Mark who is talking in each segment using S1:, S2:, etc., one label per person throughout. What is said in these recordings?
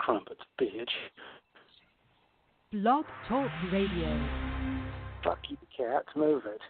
S1: crumpets, bitch.
S2: Blog Talk Radio.
S1: Fuck you, cats. Move it.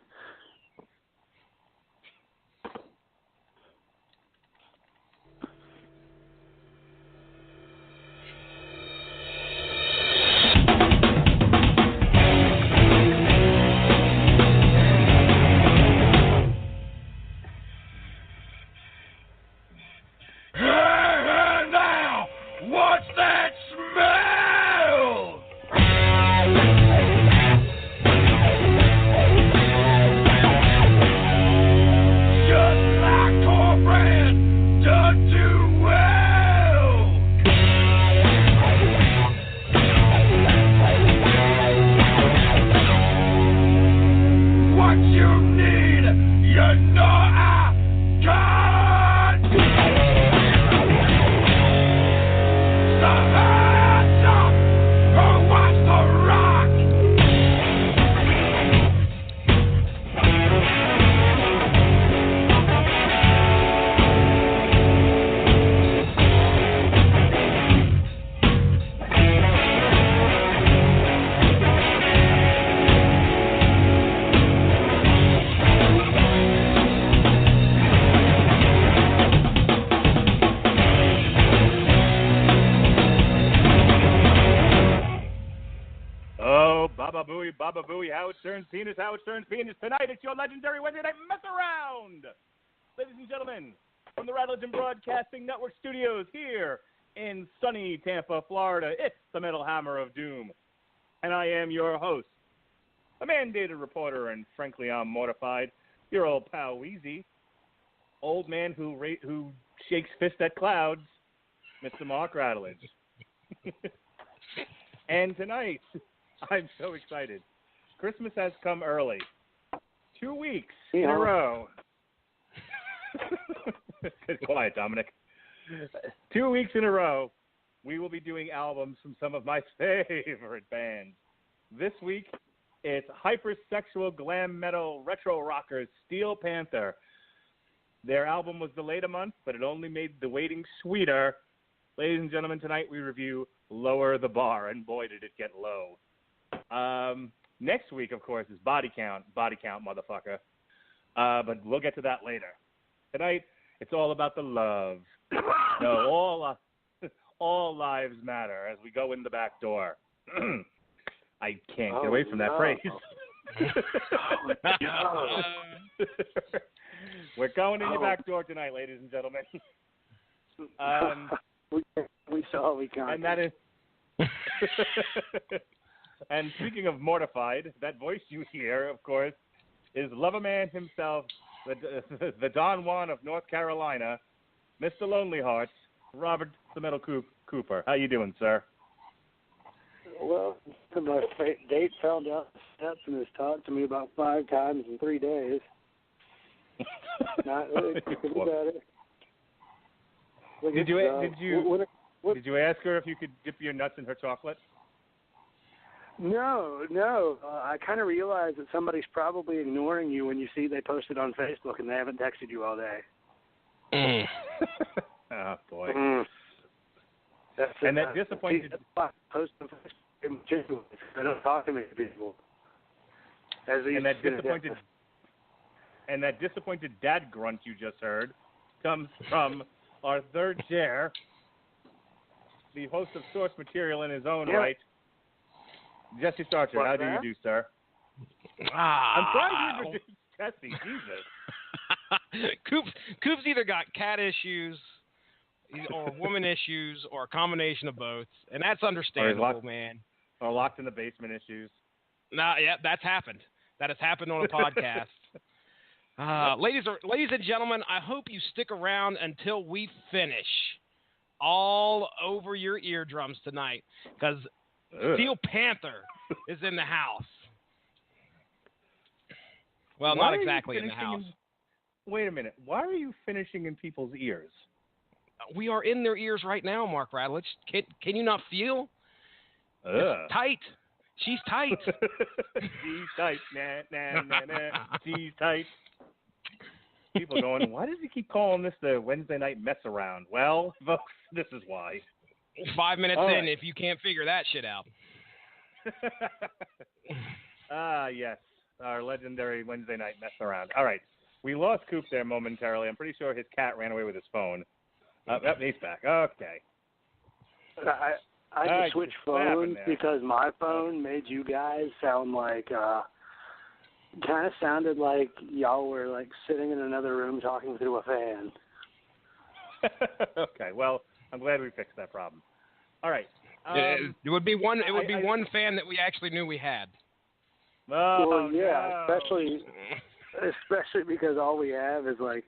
S3: Baba Booey, Howard Stern's penis, Howard Stern's penis. Tonight it's your legendary Wednesday night mess around. Ladies and gentlemen, from the Radulich Broadcasting Network studios here in sunny Tampa, Florida, it's the Metal Hammer of Doom. And I am your host, a mandated reporter, and frankly I'm mortified, your old pal Wheezy, old man who shakes fist at clouds, Mr. Mark Radulich. And tonight, I'm so excited. Christmas has come early. 2 weeks in a row. Quiet, Dominic. 2 weeks in a row, we will be doing albums from some of my favorite bands. This week, it's hypersexual glam metal retro rockers Steel Panther. Their album was delayed a month, but it only made the waiting sweeter. Ladies and gentlemen, tonight we review Lower the Bar, and boy, did it get low. Next week, of course, is Body Count, motherfucker. But we'll get to that later. Tonight, it's all about the love. No, all lives matter as we go in the back door. I can't get away from that phrase. We're going in your back door tonight, ladies and gentlemen.
S1: We saw we can't.
S3: And that is. And speaking of mortified, that voice you hear, of course, is Loverman himself, the Don Juan of North Carolina, Mr. Lonely Hearts, Robert the Metal Cooper. How you doing, sir?
S1: Well, my date found out the steps and has talked to me about 5 times in 3 days. Not really thinking about it.
S3: Did you ask her if you could dip your nuts in her chocolate?
S1: No. I kind of realized that somebody's probably ignoring you when you see they posted on Facebook and they haven't texted you all day.
S3: Oh, boy.
S1: And
S3: that disappointed...
S1: Post on Facebook. I don't talk to many people. And
S3: that disappointed dad grunt you just heard comes from our third chair, the host of Source Material in his own right, Jesse Starcher. How do you do, sir? I'm trying to introduce Jesse. Jesus.
S4: Coop's either got cat issues or woman issues or a combination of both, and that's understandable, man.
S3: Or locked in the basement issues.
S4: Nah, yeah, that's happened. That has happened on a podcast. Ladies and gentlemen, I hope you stick around until we finish all over your eardrums tonight, because Steel Panther is in the house. Well, not exactly in the house.
S3: Wait a minute. Why are you finishing in people's ears?
S4: We are in their ears right now, Mark Radulich. Can you not feel? It's tight. She's tight.
S3: She's tight. Nah. She's tight. People going, why does he keep calling this the Wednesday night mess around? Well, folks, this is why.
S4: 5 minutes in if you can't figure that shit out.
S3: Yes. Our legendary Wednesday night mess around. All right. We lost Coop there momentarily. I'm pretty sure his cat ran away with his phone. He's back. Okay.
S1: I just switched phones because my phone made you guys sound like, kind of sounded like y'all were like sitting in another room talking through a fan.
S3: Okay. Well, I'm glad we fixed that problem. All right.
S4: It would be one. It would be one fan that we actually knew we had.
S3: Oh,
S1: well, yeah,
S3: no.
S1: especially because all we have is like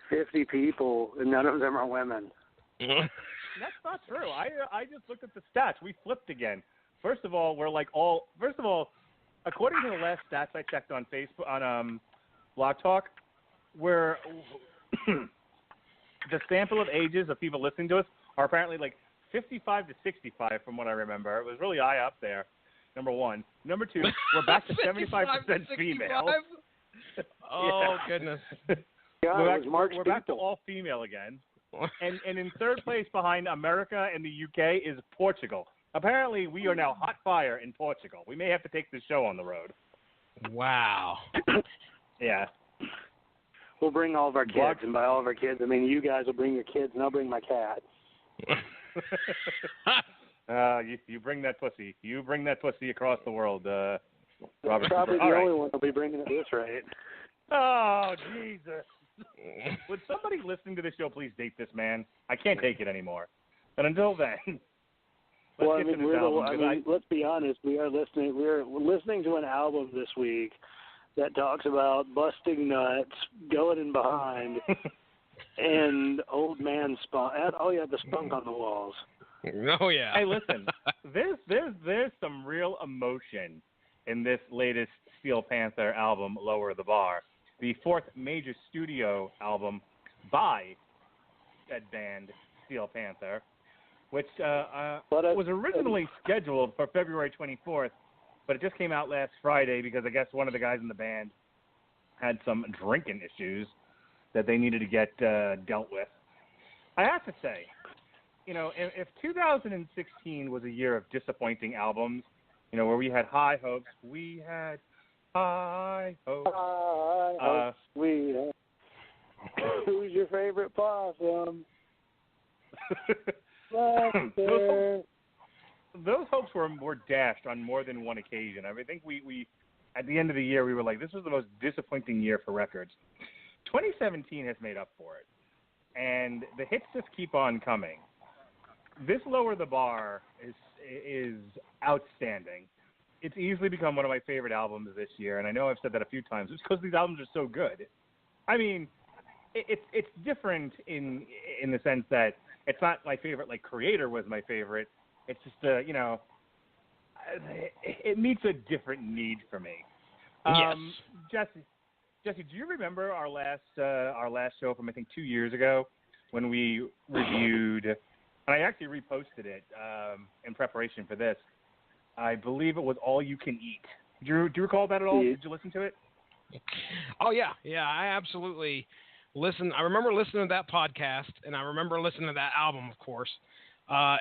S1: 50 people, and none of them are women.
S3: That's not true. I just looked at the stats. We flipped again. First of all, according to the last stats I checked on Facebook on Blog Talk, we're the sample of ages of people listening to us are apparently like 55 to 65, from what I remember. It was really high up there. Number one. Number two, we're back to 75% female.
S4: Oh, goodness.
S1: Yeah,
S3: we're back to all female again. And in third place behind America and the UK is Portugal. Apparently, we are now hot fire in Portugal. We may have to take this show on the road.
S4: Wow.
S3: Yeah.
S1: We'll bring all of our kids, and by all of our kids, I mean you guys will bring your kids, and I'll bring my cat.
S3: You bring that pussy. You bring that pussy across the world, Robert.
S1: Probably the only one will be bringing at this rate.
S3: Oh, Jesus. Would somebody listening to this show please date this man? I can't take it anymore. And until then, let's be honest. We're listening to an album this week that talks about busting nuts, going in behind, and old man spunk. Oh yeah, the spunk on the walls.
S4: Oh yeah.
S3: Hey, listen. There's some real emotion in this latest Steel Panther album, Lower the Bar, the fourth major studio album by said band Steel Panther, which was originally scheduled for February 24th, but it just came out last Friday because I guess one of the guys in the band had some drinking issues that they needed to get dealt with. I have to say, if 2016 was a year of disappointing albums, where we had high hopes, we had high hopes.
S1: We had. Who's your favorite possum?
S3: Those hopes were dashed on more than one occasion. I think we at the end of the year we were like, this was the most disappointing year for records. 2017 has made up for it, and the hits just keep on coming. This Lower the Bar is outstanding. It's easily become one of my favorite albums this year, and I know I've said that a few times. It's because these albums are so good. I mean, it's different in the sense that it's not my favorite like Creator was my favorite. It's just it meets a different need for me.
S4: Yes.
S3: Jesse, do you remember our last show from I think 2 years ago when we reviewed, and I actually reposted it in preparation for this. I believe it was All You Can Eat. Do you recall that at all? Did you listen to it?
S4: Oh yeah, I absolutely listened. I remember listening to that podcast, and I remember listening to that album, of course. I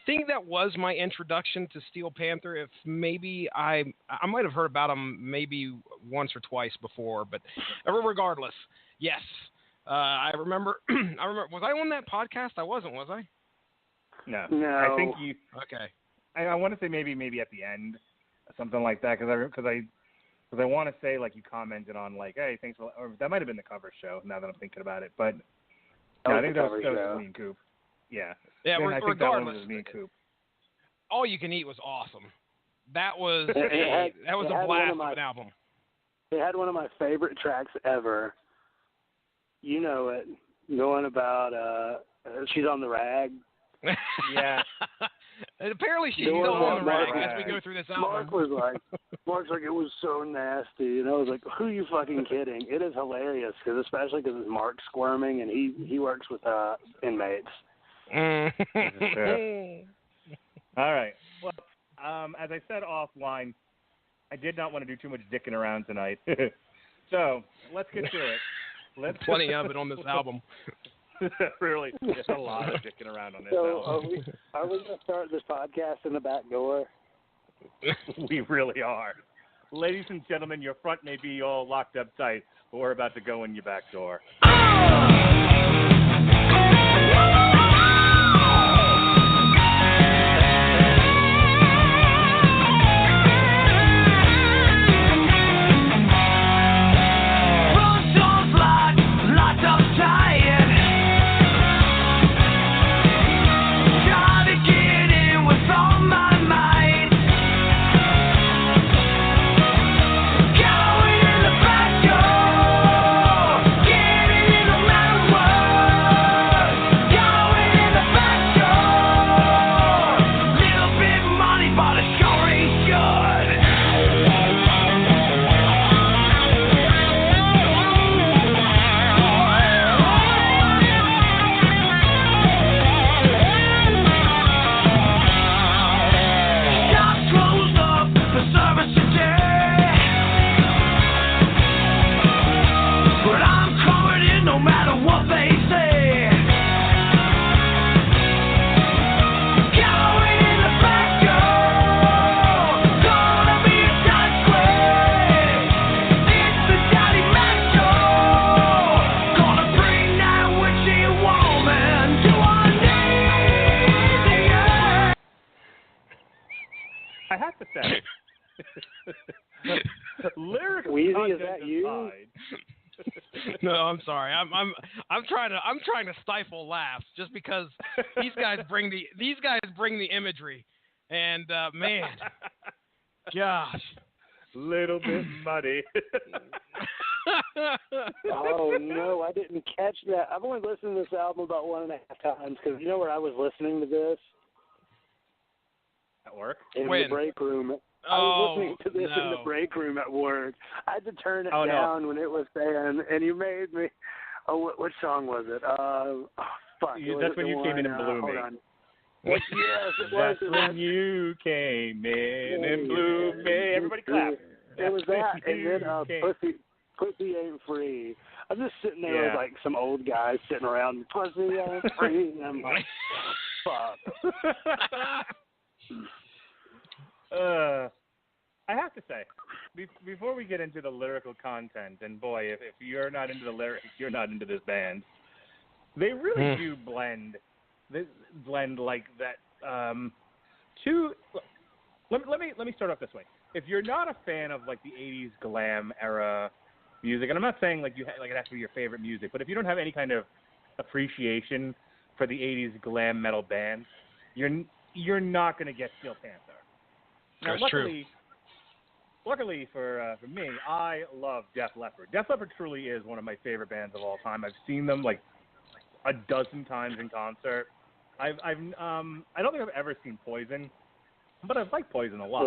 S4: think that was my introduction to Steel Panther. If maybe I might have heard about them maybe once or twice before, but regardless, yes, I remember. Was I on that podcast? I wasn't, was I?
S3: No.
S1: No.
S3: I think you.
S4: Okay.
S3: I want to say maybe at the end, something like that, because I want to say like you commented on like, hey, thanks for, or that might have been the cover show. Now that I'm thinking about it, but I think that was me and Coop. Yeah.
S4: Yeah.
S3: I think that one was me and Coop.
S4: All You Can Eat was awesome. That was a blast of an album.
S1: It had one of my favorite tracks ever. You know it, going about she's on the rag.
S3: Yeah.
S4: And apparently she's still on the rag as we go through this album.
S1: Mark's like, it was so nasty, and I was like, who are you fucking kidding? It is hilarious, especially because it's Mark squirming, and he works with inmates.
S3: All right. Well, as I said offline, I did not want to do too much dicking around tonight. So let's get to it.
S4: Plenty of it on this album.
S3: Really, there's a lot of dicking around on this
S1: So
S3: album.
S1: are we going to start this podcast in the back door?
S3: We really are. Ladies and gentlemen, your front may be all locked up tight, but we're about to go in your back door. I have to say, lyrical
S1: Wheezy,
S3: content
S1: is that you?
S3: aside.
S4: No, I'm sorry. I'm trying to stifle laughs just because these guys bring the imagery, and man, gosh,
S1: Little bit muddy. Oh no, I didn't catch that. I've only listened to this album about 1.5 times because you know where I was listening to this?
S3: At work?
S1: In
S4: When?
S1: the break room. I was listening to this in the break room at work. I had to turn it down when it was saying, and you made me. Oh, which song was it? Fuck.
S3: That's when you came in and blew me.
S1: Yes, it was.
S3: That's when you came in and blew me. Everybody clap.
S1: It was that, and then Pussy Ain't Free. I'm just sitting there with like some old guys sitting around. Pussy Ain't Free. And I'm like, fuck.
S3: I have to say, before we get into the lyrical content, and boy, if you're not into the lyrics, you're not into this band. They really do blend like that. Let me start off this way. If you're not a fan of like the '80s glam era music, and I'm not saying like it has to be your favorite music, but if you don't have any kind of appreciation for the '80s glam metal bands, you're not going to get Steel Panther. Now, luckily for me, I love Def Leppard. Def Leppard truly is one of my favorite bands of all time. I've seen them like a dozen times in concert. I don't think I've ever seen Poison, but I've liked Poison a lot.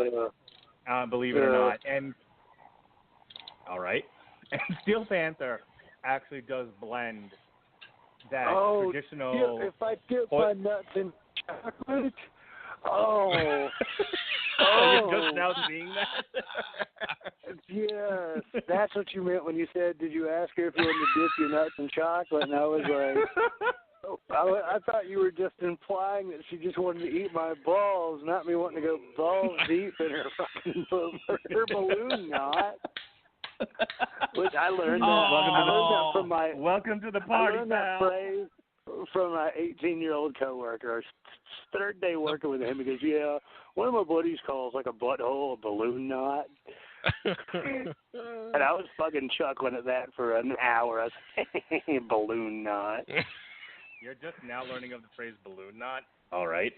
S3: Believe it or not. And all right, and Steel Panther actually does blend that traditional.
S1: If I dip my nuts in chocolate. Oh.
S3: You're just now seeing that?
S1: Yes. That's what you meant when you said, did you ask her if you wanted to dip your nuts in chocolate? And I was like, I thought you were just implying that she just wanted to eat my balls, not me wanting to go balls deep in her fucking her balloon knot. Which I learned that from my...
S3: Welcome to the party,
S1: I learned that phrase from my 18-year-old coworker. Third day working with him because one of my buddies calls like a butthole a balloon knot. And I was fucking chuckling at that for an hour. I was like, balloon knot.
S3: You're just now learning of the phrase balloon knot? All right.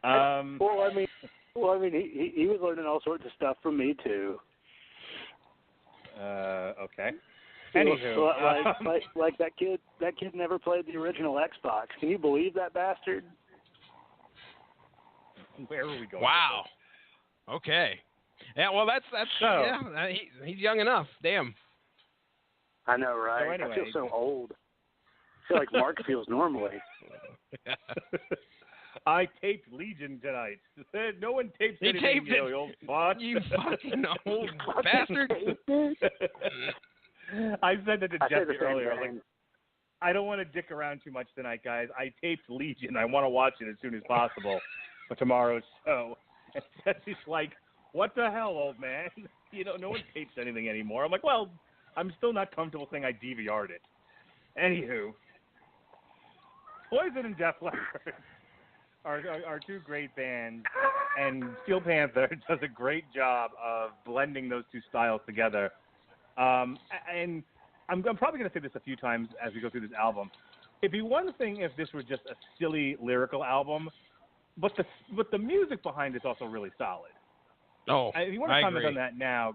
S1: Well, I mean, he was learning all sorts of stuff from me too.
S3: Okay. Anywho,
S1: like that kid never played the original Xbox. Can you believe that bastard?
S3: Where are we going?
S4: Wow. Okay. Yeah. Well, that's he's young enough. Damn.
S1: I know, right?
S3: So anyway,
S1: I feel so old. I feel like Mark feels normally.
S3: I taped Legion tonight. No one tapes anything, you old fart.
S4: You fucking old bastard.
S3: I said that to Jesse earlier. I don't want to dick around too much tonight, guys. I taped Legion. I want to watch it as soon as possible for tomorrow's show. And Jesse's like, what the hell, old man? No one tapes anything anymore. I'm like, well, I'm still not comfortable saying I DVR'd it. Anywho, Poison and Def Leppard are two great bands, and Steel Panther does a great job of blending those two styles together. And I'm probably going to say this a few times as we go through this album. It'd be one thing if this were just a silly lyrical album, but the music behind it's also really solid.
S4: Oh,
S3: if you want to comment on that now,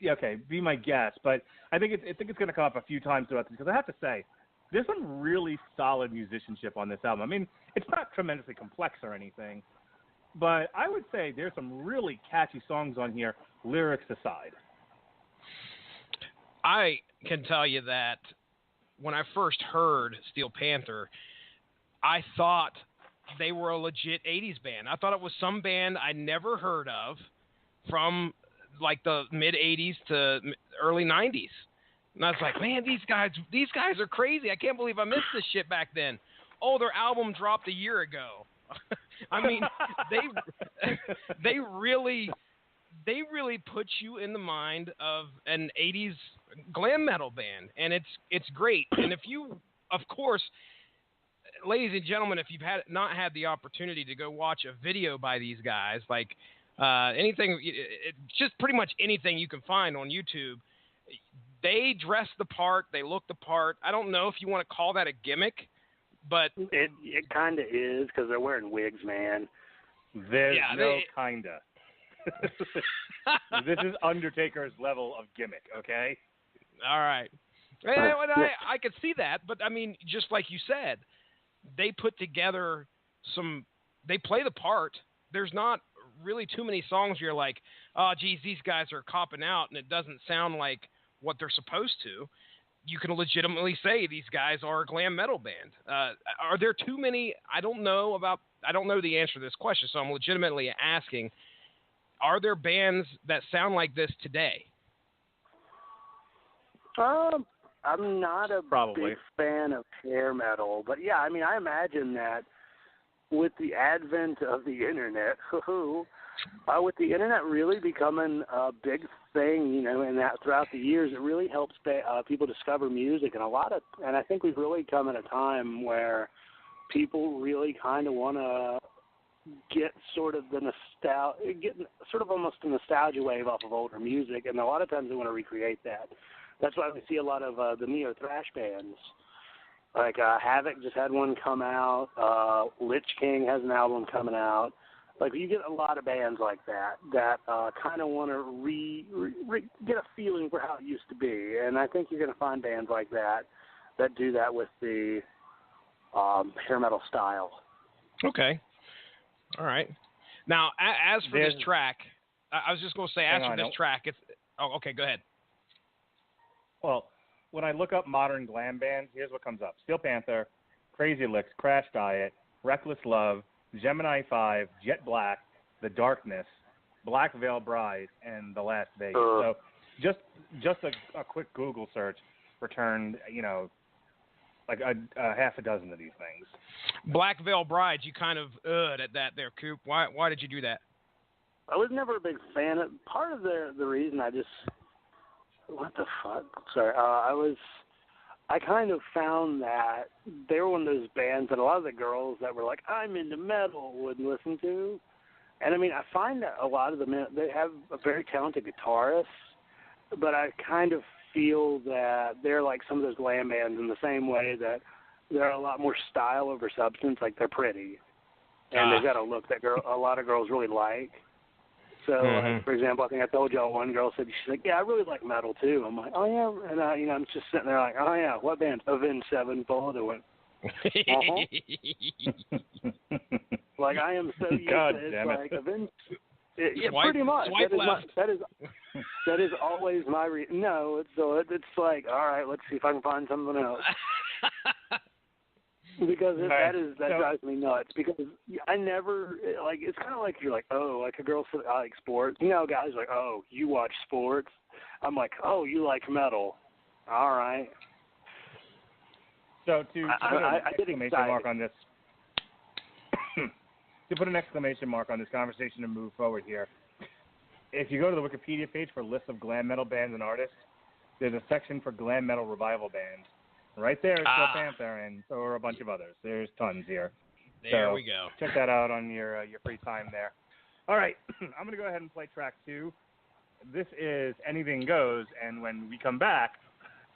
S3: yeah, okay, be my guest. But I think it's going to come up a few times throughout this, because I have to say, there's some really solid musicianship on this album. I mean, it's not tremendously complex or anything, but I would say there's some really catchy songs on here, lyrics aside.
S4: I can tell you that when I first heard Steel Panther, I thought they were a legit 80s band. I thought it was some band I never heard of from like the mid 80s to early 90s. And I was like, man, these guys are crazy. I can't believe I missed this shit back then. Oh, their album dropped a year ago. I mean, they really put you in the mind of an 80s glam metal band, and it's great. And if you, of course, ladies and gentlemen, if you've not had the opportunity to go watch a video by these guys, like just pretty much anything you can find on YouTube, they dress the part, they look the part. I don't know if you want to call that a gimmick, but
S1: it kind of is, because they're wearing wigs, man.
S3: There's kinda. This is Undertaker's level of gimmick, okay?
S4: All right. I could see that, but I mean, just like you said, they put together they play the part. There's not really too many songs where you're like, oh, geez, these guys are copping out, and it doesn't sound like what they're supposed to. You can legitimately say these guys are a glam metal band. Are there too many? I don't know the answer to this question, so I'm legitimately asking, are there bands that sound like this today?
S1: I'm not a big fan of hair metal, but yeah, I mean, I imagine that with the advent of the internet, with the internet really becoming a big thing, and that throughout the years, it really helps people discover music, and I think we've really come at a time where people really kind of want to get sort of almost a nostalgia wave off of older music, and a lot of times they want to recreate that. That's why we see a lot of the neo thrash bands. Like Havoc just had one come out. Lich King has an album coming out. Like, you get a lot of bands like that kind of want to get a feeling for how it used to be. And I think you're going to find bands like that do that with the hair metal style.
S4: Okay. All right. Now, as for this track, I was just going to say, this track, it's... Oh, okay, go ahead.
S3: Well, when I look up modern glam bands, here's what comes up. Steel Panther, Crazy Licks, Crash Diet, Reckless Love, Gemini 5, Jet Black, The Darkness, Black Veil Bride, and The Last Vegas. So just a quick Google search returned, like a half a dozen of these things.
S4: Black Veil Bride, you kind of at that there, Coop. Why did you do that?
S1: I was never a big fan of. Part of the reason what the fuck? Sorry, I kind of found that they were one of those bands that a lot of the girls that were like, I'm into metal, would listen to. And I mean, I find that a lot of them, they have a very talented guitarist, but I kind of feel that they're like some of those glam bands in the same way that they're a lot more style over substance. Like, they're pretty, and they've got a look that a lot of girls really like. So, like, for example, I think I told y'all one girl said, she's like, yeah, I really like metal too. I'm like, oh yeah, and I'm just sitting there like, oh yeah, what band? Avenged Sevenfold. I went, like, I am so used
S3: God
S1: to it.
S3: damn it.
S1: Like, Avenged. Yeah, pretty much. That is always my no. It's like, all right, let's see if I can find something else. Because that drives me nuts. Because I never, like, it's kind of like you're like, oh, like a girl said, I like sports. Guys are like, oh, you watch sports. I'm like, oh, you like metal. All right.
S3: So to put an exclamation mark on this, to put an exclamation mark on this conversation and move forward here, if you go to the Wikipedia page for lists of glam metal bands and artists, there's a section for glam metal revival bands. Right there is Steel Panther, and so are a bunch of others. There's tons here.
S4: There we go.
S3: Check that out on your free time there. All right, I'm going to go ahead and play track 2. This is Anything Goes, and when we come back,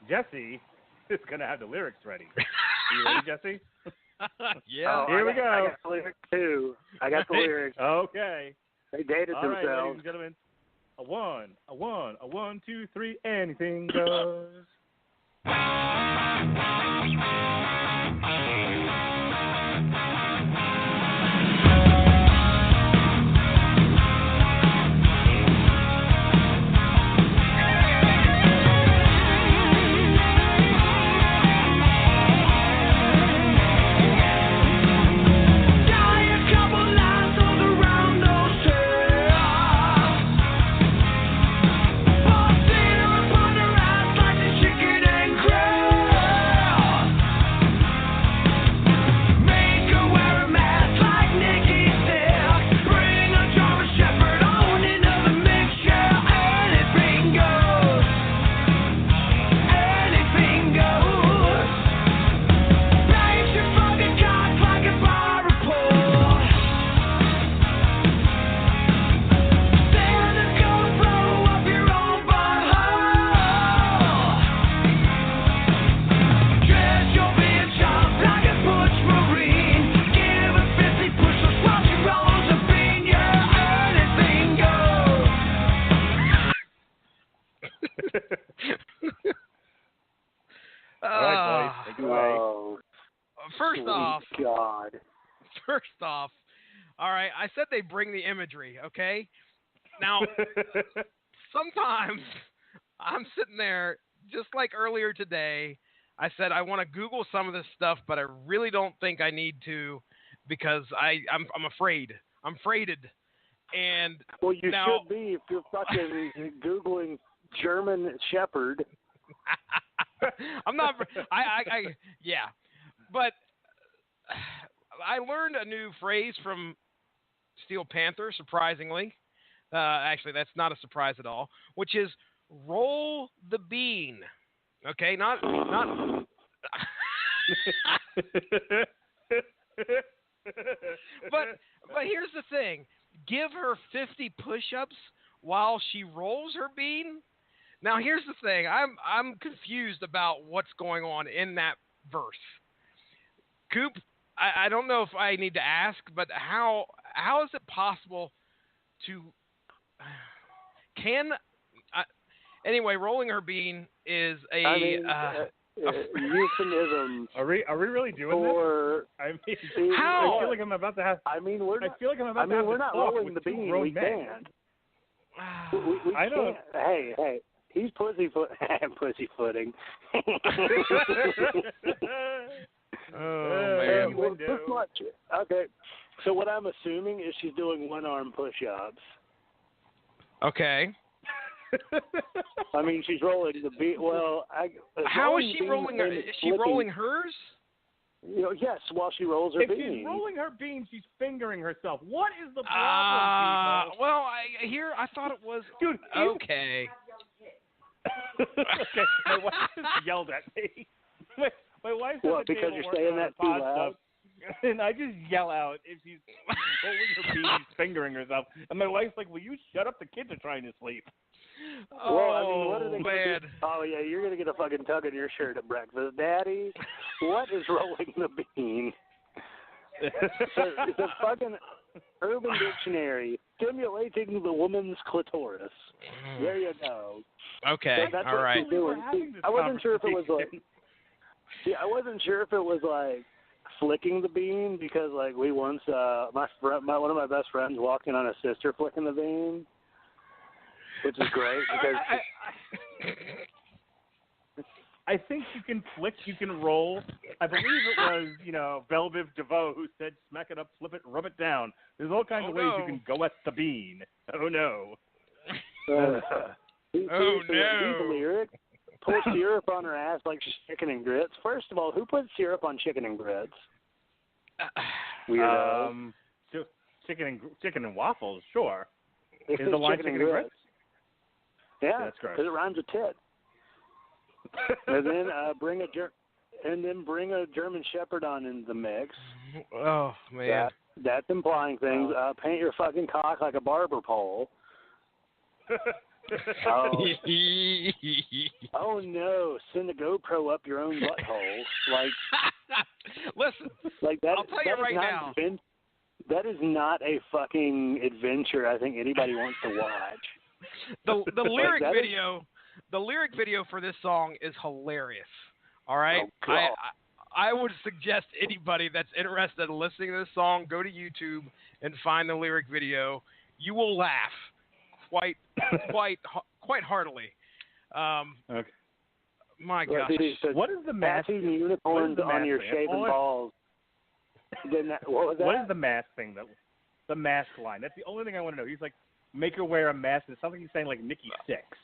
S3: Jesse is going to have the lyrics ready. Are you ready, Jesse?
S4: Yeah.
S1: Here we go. I got the lyrics, too. I got the lyrics.
S3: Okay.
S1: They dated
S3: All right,
S1: themselves.
S3: ladies and gentlemen. A 1, 2, 3, anything goes.
S4: First off, all right, I said they bring the imagery, okay? Now, sometimes I'm sitting there, just like earlier today, I said I want to Google some of this stuff, but I really don't think I need to because I'm afraid. I'm afraided. And
S1: well, you should be if you're fucking Googling German Shepherd.
S4: I'm not. Yeah, but I learned a new phrase from Steel Panther, surprisingly. Actually, that's not a surprise at all, which is roll the bean. Okay, not. But here's the thing. Give her 50 push-ups while she rolls her bean. Now, here's the thing. I'm confused about what's going on in that verse. Coop, I don't know if I need to ask, but how is it possible to anyway, rolling her bean is a
S1: euphemism.
S3: Are we really doing this? I mean,
S4: how?
S3: I feel like I'm about to have.
S1: We're not rolling the bean. We can't. We
S3: I know.
S1: Can't. Hey, he's pussyfooting.
S4: Oh man.
S1: Okay, so what I'm assuming is she's doing one-arm push-ups.
S4: Okay.
S1: I mean, she's rolling the bean. Well,
S4: how is she rolling her? Is she rolling hers?
S1: Yes, while she rolls her bean.
S3: If she's rolling her bean, she's fingering herself. What is the problem, people?
S4: Well, I thought it was.
S3: Dude,
S4: okay.
S3: Okay, my wife just yelled at me. My wife's at the
S1: because
S3: table
S1: you're saying that too loud?
S3: Stuff, and I just yell out if she's rolling her bean, she's fingering herself. And my wife's like, will you shut up? The kids are trying to sleep.
S1: Well, I mean, what are they
S4: man.
S1: do? Oh, yeah, you're going to get a fucking tug in your shirt at breakfast. Daddy, what is rolling the bean? It's a fucking Urban Dictionary, stimulating the woman's clitoris. There you go.
S4: Okay,
S1: that's
S4: all
S1: what
S4: right.
S1: she's doing. I wasn't sure if it was like... See, I wasn't sure if it was like flicking the bean because, like, we once, one of my best friends walked in on a sister flicking the bean, which is great because
S3: I think you can flick, you can roll. I believe it was, Belviv DeVoe who said, smack it up, flip it, rub it down. There's all kinds of ways you can go at the bean. Oh, no.
S1: He's a lyric. pour syrup on her ass like she's chicken and grits. First of all, who puts syrup on chicken and grits? Weirdo.
S3: Chicken and waffles, sure.
S1: Is
S3: the line chicken and grits?
S1: Yeah,
S3: that's gross.
S1: Because it rhymes with tit. And then bring a German Shepherd on into the mix.
S4: Oh man,
S1: that's implying things. Paint your fucking cock like a barber pole. Oh no! Send a GoPro up your own butthole. Like,
S4: listen.
S1: Like that.
S4: I'll tell you right now.
S1: That is not a fucking adventure I think anybody wants to watch.
S4: The lyric video, the lyric video for this song is hilarious. All right, I would suggest anybody that's interested in listening to this song go to YouTube and find the lyric video. You will laugh quite heartily.
S3: Okay.
S4: My gosh.
S3: What is the mask?
S1: Eating unicorns on your shaven balls. What
S3: is the mask thing? The mask line. That's the only thing I want to know. He's like, make her wear a mask. It's something he's saying like Nikki Sixx.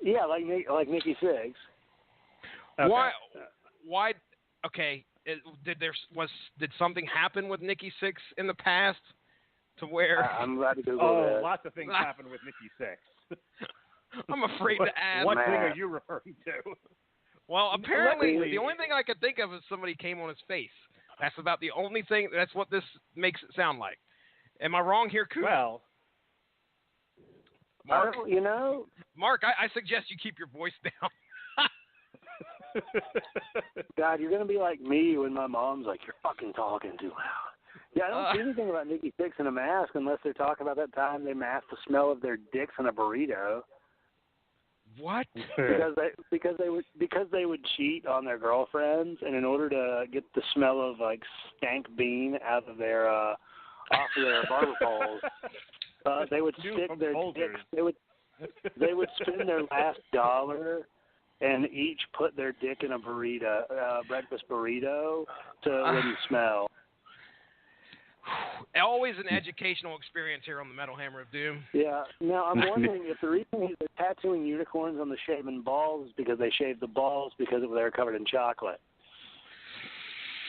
S1: Yeah, like Nikki Sixx.
S3: Okay.
S4: Why? Okay. Did something happen with Nikki Sixx in the past to where?
S1: I'm glad to Google that.
S3: Lots of things happened with Nikki Sixx.
S4: I'm afraid to ask.
S3: What thing are you referring to?
S4: Well, apparently the only thing I could think of is somebody came on his face. That's about the only thing. That's what this makes it sound like. Am I wrong here, Coop?
S3: Well,
S4: Mark, Mark, I suggest you keep your voice down.
S1: God, you're gonna be like me when my mom's like, "You're fucking talking too loud." Yeah, I don't see anything about Nikki Sixx in a mask unless they're talking about that time they masked the smell of their dicks in a burrito.
S4: What?
S1: because they would cheat on their girlfriends, and in order to get the smell of like stank bean out of their off of their barber poles, they would stick their dicks. They would spend their last dollar and each put their dick in a burrito, breakfast burrito, so it wouldn't smell.
S4: Always an educational experience here on the Metal Hammer of Doom.
S1: Yeah. Now, I'm wondering if the reason they're tattooing unicorns on the shaven balls is because they shaved the balls because they're covered in chocolate.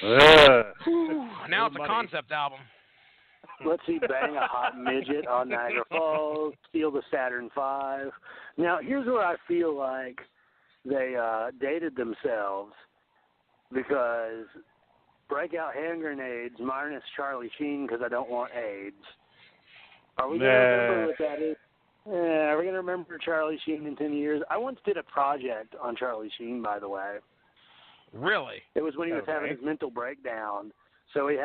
S4: Now it's a concept album.
S1: Let's see, Bang a Hot Midget on Niagara Falls, Steal the Saturn V. Now, here's where I feel like they dated themselves, because break out hand grenades minus Charlie Sheen because I don't want AIDS. Are we going to remember what that is? Are we going to remember Charlie Sheen in 10 years? I once did a project on Charlie Sheen, by the way.
S4: Really?
S1: It was when he was having his mental breakdown. So we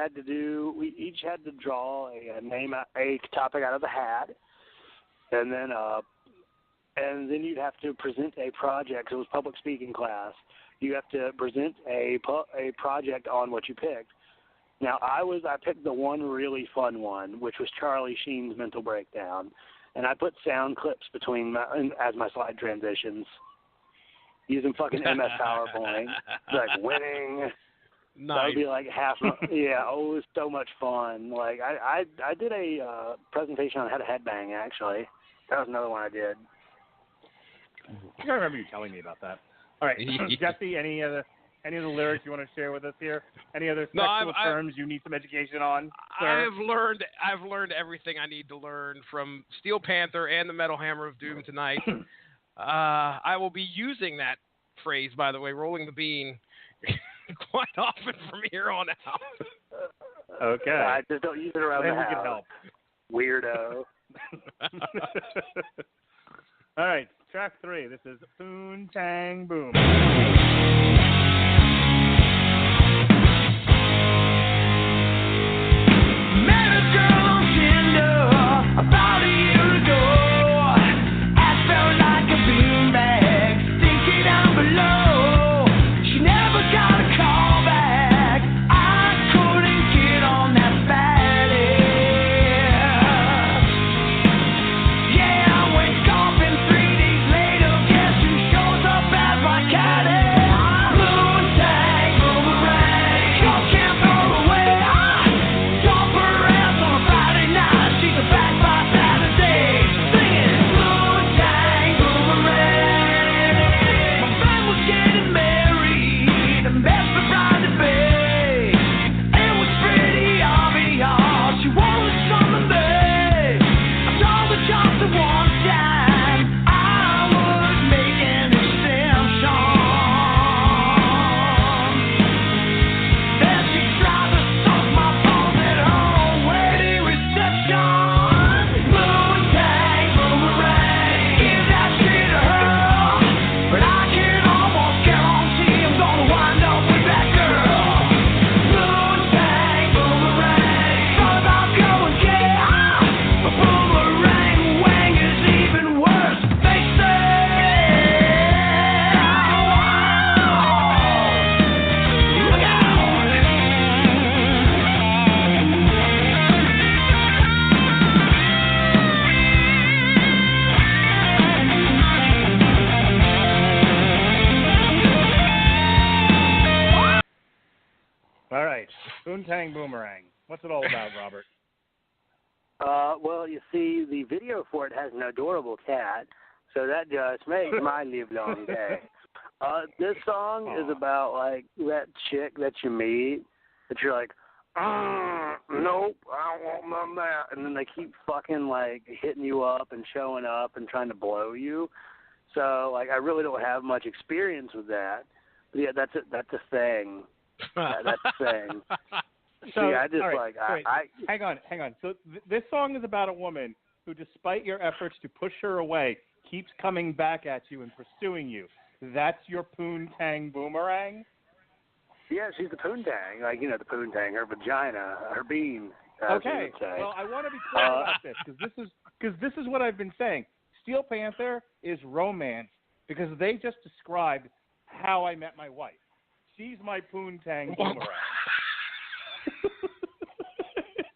S1: each had to draw a topic out of the hat, and then you'd have to present a project. So it was public speaking class. You have to present a project on what you picked. Now, I picked the one really fun one, which was Charlie Sheen's mental breakdown, and I put sound clips as my slide transitions, using fucking MS PowerPoint, like winning.
S4: Nice.
S1: That would be like half. Yeah, it was so much fun. Like I did a presentation on how to headbang. Actually, that was another one I did.
S3: I remember you telling me about that. All right, Jesse, any of the lyrics you want to share with us here? Any other sexual terms you need some education on, sir?
S4: I've learned everything I need to learn from Steel Panther and the Metal Hammer of Doom tonight. I will be using that phrase, by the way, rolling the bean, quite often from here on out.
S3: Okay.
S1: I just don't use it around the house.
S3: Can help.
S1: Weirdo.
S3: All right, track 3. This is Boon Tang Boom.
S2: Cat.
S3: Poontang Boomerang. What's it all about, Robert?
S1: Well, you see, the video for it has an adorable cat, so that just makes my livelong day. This song is about, like, that chick that you meet, that you're like, nope, I don't want none of that. And then they keep fucking, like, hitting you up and showing up and trying to blow you. So, like, I really don't have much experience with that. But, yeah, that's a thing. That's a thing.
S3: So,
S1: see, I just,
S3: right, hang on. So this song is about a woman who, despite your efforts to push her away, keeps coming back at you and pursuing you. That's your Poontang Boomerang?
S1: Yeah, she's the Poontang. Like, you know, the Poontang, her vagina, her bean.
S3: Okay. Well, I want to be clear about this because this is what I've been saying. Steel Panther is romance because they just described how I met my wife. She's my Poontang Boomerang.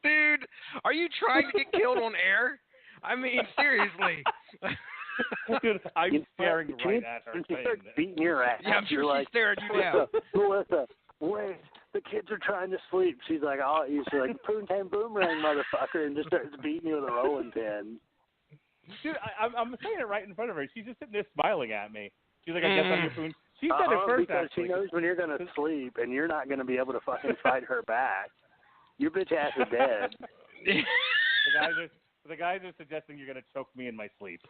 S4: Dude, are you trying to get killed on air? I mean, seriously.
S3: Dude, I'm staring right at her.
S1: She starts beating your ass.
S4: Yeah, I'm sure she's
S1: like,
S4: staring you down.
S1: Melissa, wait, the kids are trying to sleep. She's like, she's like, Poontang Boomerang, motherfucker, and just starts beating you with a rolling pin.
S3: Dude, I'm saying it right in front of her. She's just sitting there smiling at me. She's like, I guess I'm your Poon. She said it first,
S1: because
S3: actually.
S1: she knows when you're going to sleep, and you're not going to be able to fucking fight her back. Your bitch ass is dead.
S3: The guys are suggesting you're going to choke me in my sleep.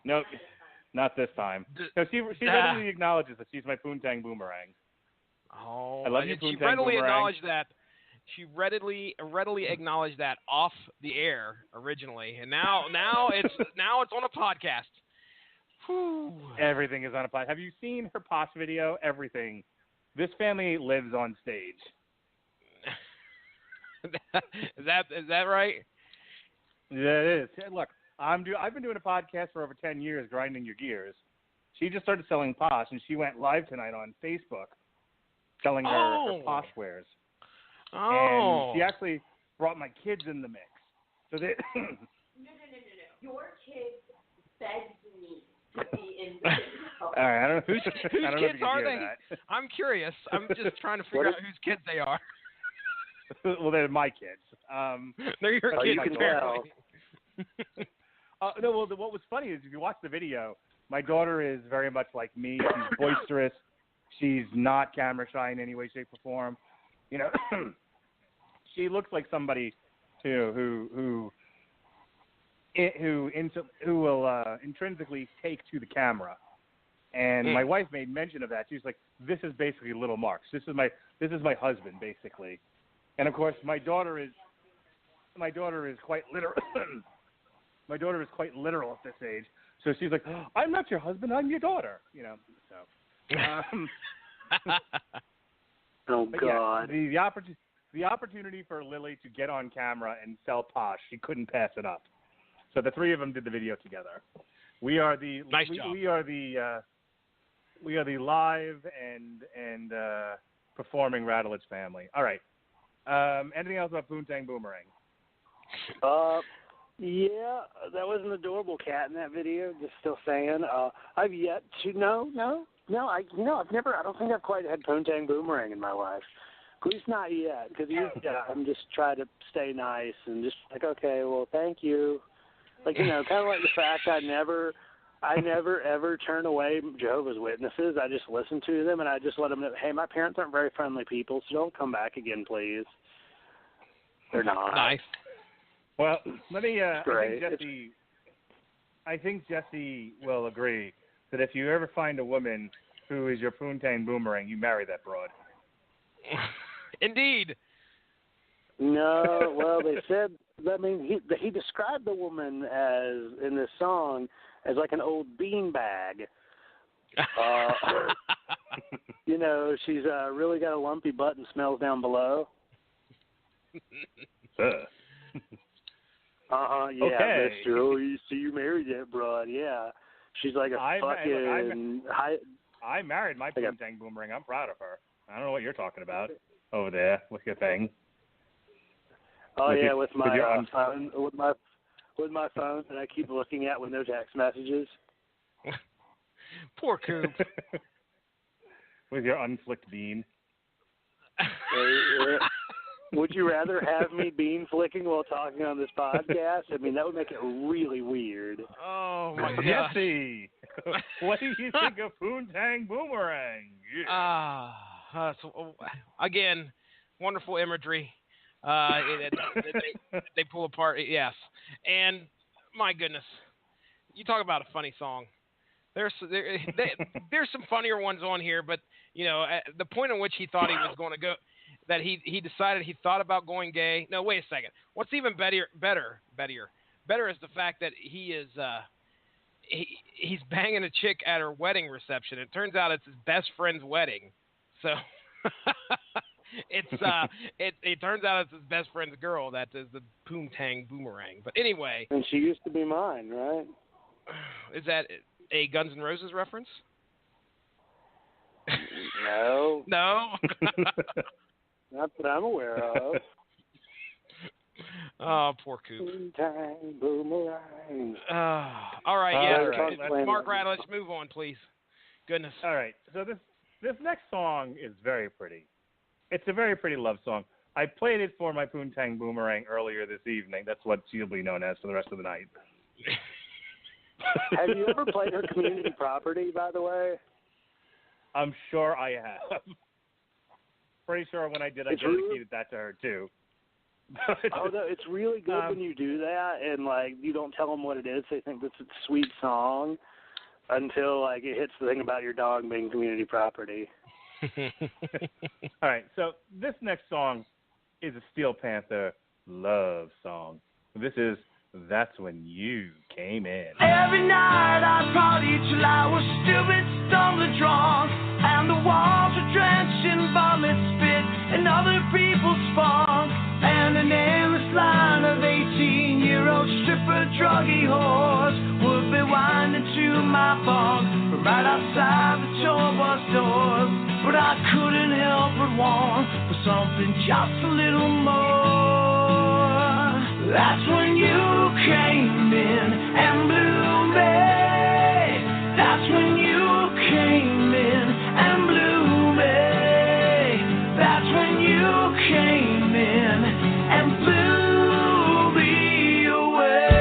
S3: No, not this time. So she readily acknowledges that she's my Poontang Boomerang.
S4: Oh,
S3: I love you, Poontang
S4: she readily
S3: Boomerang.
S4: acknowledged that. She readily acknowledged that off the air originally, and now it's on a podcast. Whew.
S3: Everything is on a podcast. Have you seen her Posh video? Everything. This family lives on stage.
S4: Is that right?
S3: Yeah, it is. Look, I've been doing a podcast for over 10 years, grinding your gears. She just started selling Posh, and she went live tonight on Facebook, selling her Posh wares.
S4: Oh.
S3: And she actually brought my kids in the mix. So they.
S2: No. Your kids begged me to be in the
S3: All right, I don't know
S4: whose kids are they?
S3: That.
S4: I'm curious. I'm just trying to figure out whose kids they are.
S3: Well, they're my kids.
S4: They're your kids,
S1: you can
S4: apparently.
S3: No, well, what was funny is if you watch the video, my daughter is very much like me. She's boisterous. She's not camera shy in any way, shape, or form. You know, she looks like somebody who will intrinsically take to the camera. And my wife made mention of that. She was like, "This is basically Little Marks. This is my husband, basically." And of course, my daughter is quite literal. My daughter is quite literal at this age, so she's like, "I'm not your husband. I'm your daughter." You know, so.
S1: Oh,
S3: But
S1: God.
S3: yeah, the opportunity for Lily to get on camera and sell Posh, she couldn't pass it up. So the three of them did the video together. We are the
S4: job.
S3: We are the live and performing Radulich family. All right. Anything else about Poontang Boomerang?
S1: Yeah, that was an adorable cat in that video. Just still saying. I've yet to I don't think I've quite had Poontang Boomerang in my life. At least not yet, because I'm just trying to stay nice and just like, okay, well, thank you. Like, you know, kind of like the fact I never ever turn away Jehovah's Witnesses. I just listen to them and I just let them know, hey, my parents aren't very friendly people, so don't come back again, please. They're not.
S4: Nice.
S3: Well, let me.
S1: Great.
S3: I think Jesse will agree that if you ever find a woman who is your Poontang Boomerang, you marry that broad.
S4: Indeed.
S1: No, well, they said. I mean, he described the woman as in this song as like an old beanbag. You know, she's really got a lumpy butt and smells down below. Yeah,
S3: Okay.
S1: that's true. Oh, you married that broad, yeah. She's like a
S3: I married my Poontang Boomerang. I'm proud of her. I don't know what you're talking about over there with your thing.
S1: Oh yeah, with my phone, with my phone that I keep looking at with no text messages.
S4: Poor Coop.
S3: With your unflicked bean.
S1: Would you rather have me bean flicking while talking on this podcast? I mean, that would make it really weird.
S4: Oh my God.
S3: Jesse, what do you think of Poontang Boomerang?
S4: So, again, wonderful imagery. They pull apart. Yes, and my goodness, you talk about a funny song. There's some funnier ones on here, but at the point at which he thought he was going to go, that he decided he thought about going gay. No, wait a second. What's even better is the fact that he is he's banging a chick at her wedding reception. It turns out it's his best friend's wedding, so it turns out it's his best friend's girl. That is the Poontang Boomerang. But anyway,
S1: and she used to be mine, right?
S4: Is that a Guns N' Roses reference?
S1: No.
S4: No?
S1: Not that I'm aware of.
S4: Oh, poor Coop.
S1: Poontang Boomerang.
S4: All right, yeah.
S1: Right,
S4: Mark Radulich, move on, please. Goodness.
S3: All right, so this next song is very pretty. It's a very pretty love song. I played it for my Poontang Boomerang earlier this evening. That's what she'll be known as for the rest of the night.
S1: Have you ever played her community property, by the way?
S3: I'm sure I have. Pretty sure when I did, I dedicated that to her, too.
S1: Oh, no, it's really good when you do that, and, you don't tell them what it is. They think it's a sweet song until, it hits the thing about your dog being community property.
S3: All right, so this next song is a Steel Panther love song. This is That's When You Came In.
S5: Every night I'd party till I was stupid, stumbling drunk, and the walls were drenched in vomit, spit, and other people's funk, and an endless line of 18-year-old stripper druggy whores would be winding to my funk from right outside the tour bus doors. But I couldn't help but want for something just a little more. That's when you came in and blew me. That's when you came in and blew me. That's when you came in and blew me away.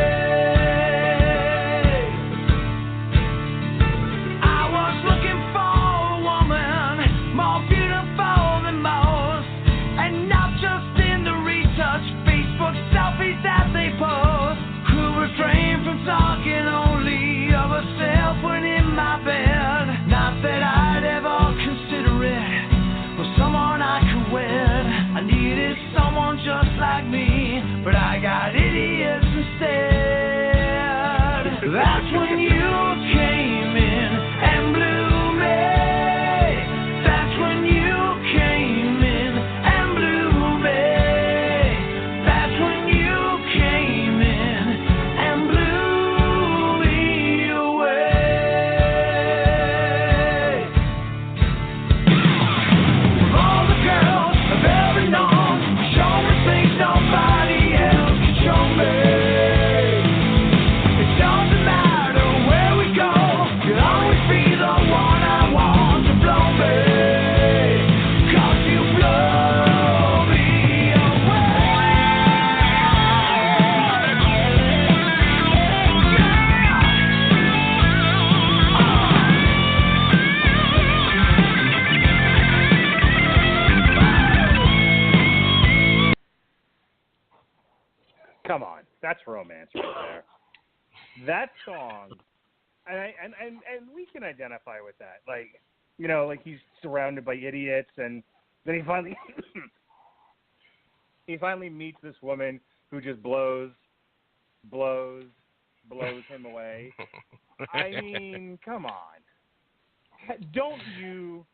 S5: I was looking for a woman more beautiful than most, and not just in the retouch Facebook selfies that they post, who refrain from talking only of herself when in my bed. Not that I'd ever consider it was someone I could wed. I needed someone just like me, but I got idiots instead. That's when you came in and blew me. That's when you came in and blew me. That's when you came in and blew me away. All the girls I've ever known show me things nobody else can show me. It doesn't matter where we go, you'll always be the one I want to blow me. 'Cause you blow me
S3: Come on, that's romance right there. That song, and we can identify with that. He's surrounded by idiots, and then he finally meets this woman who just blows him away. I mean, come on. Don't you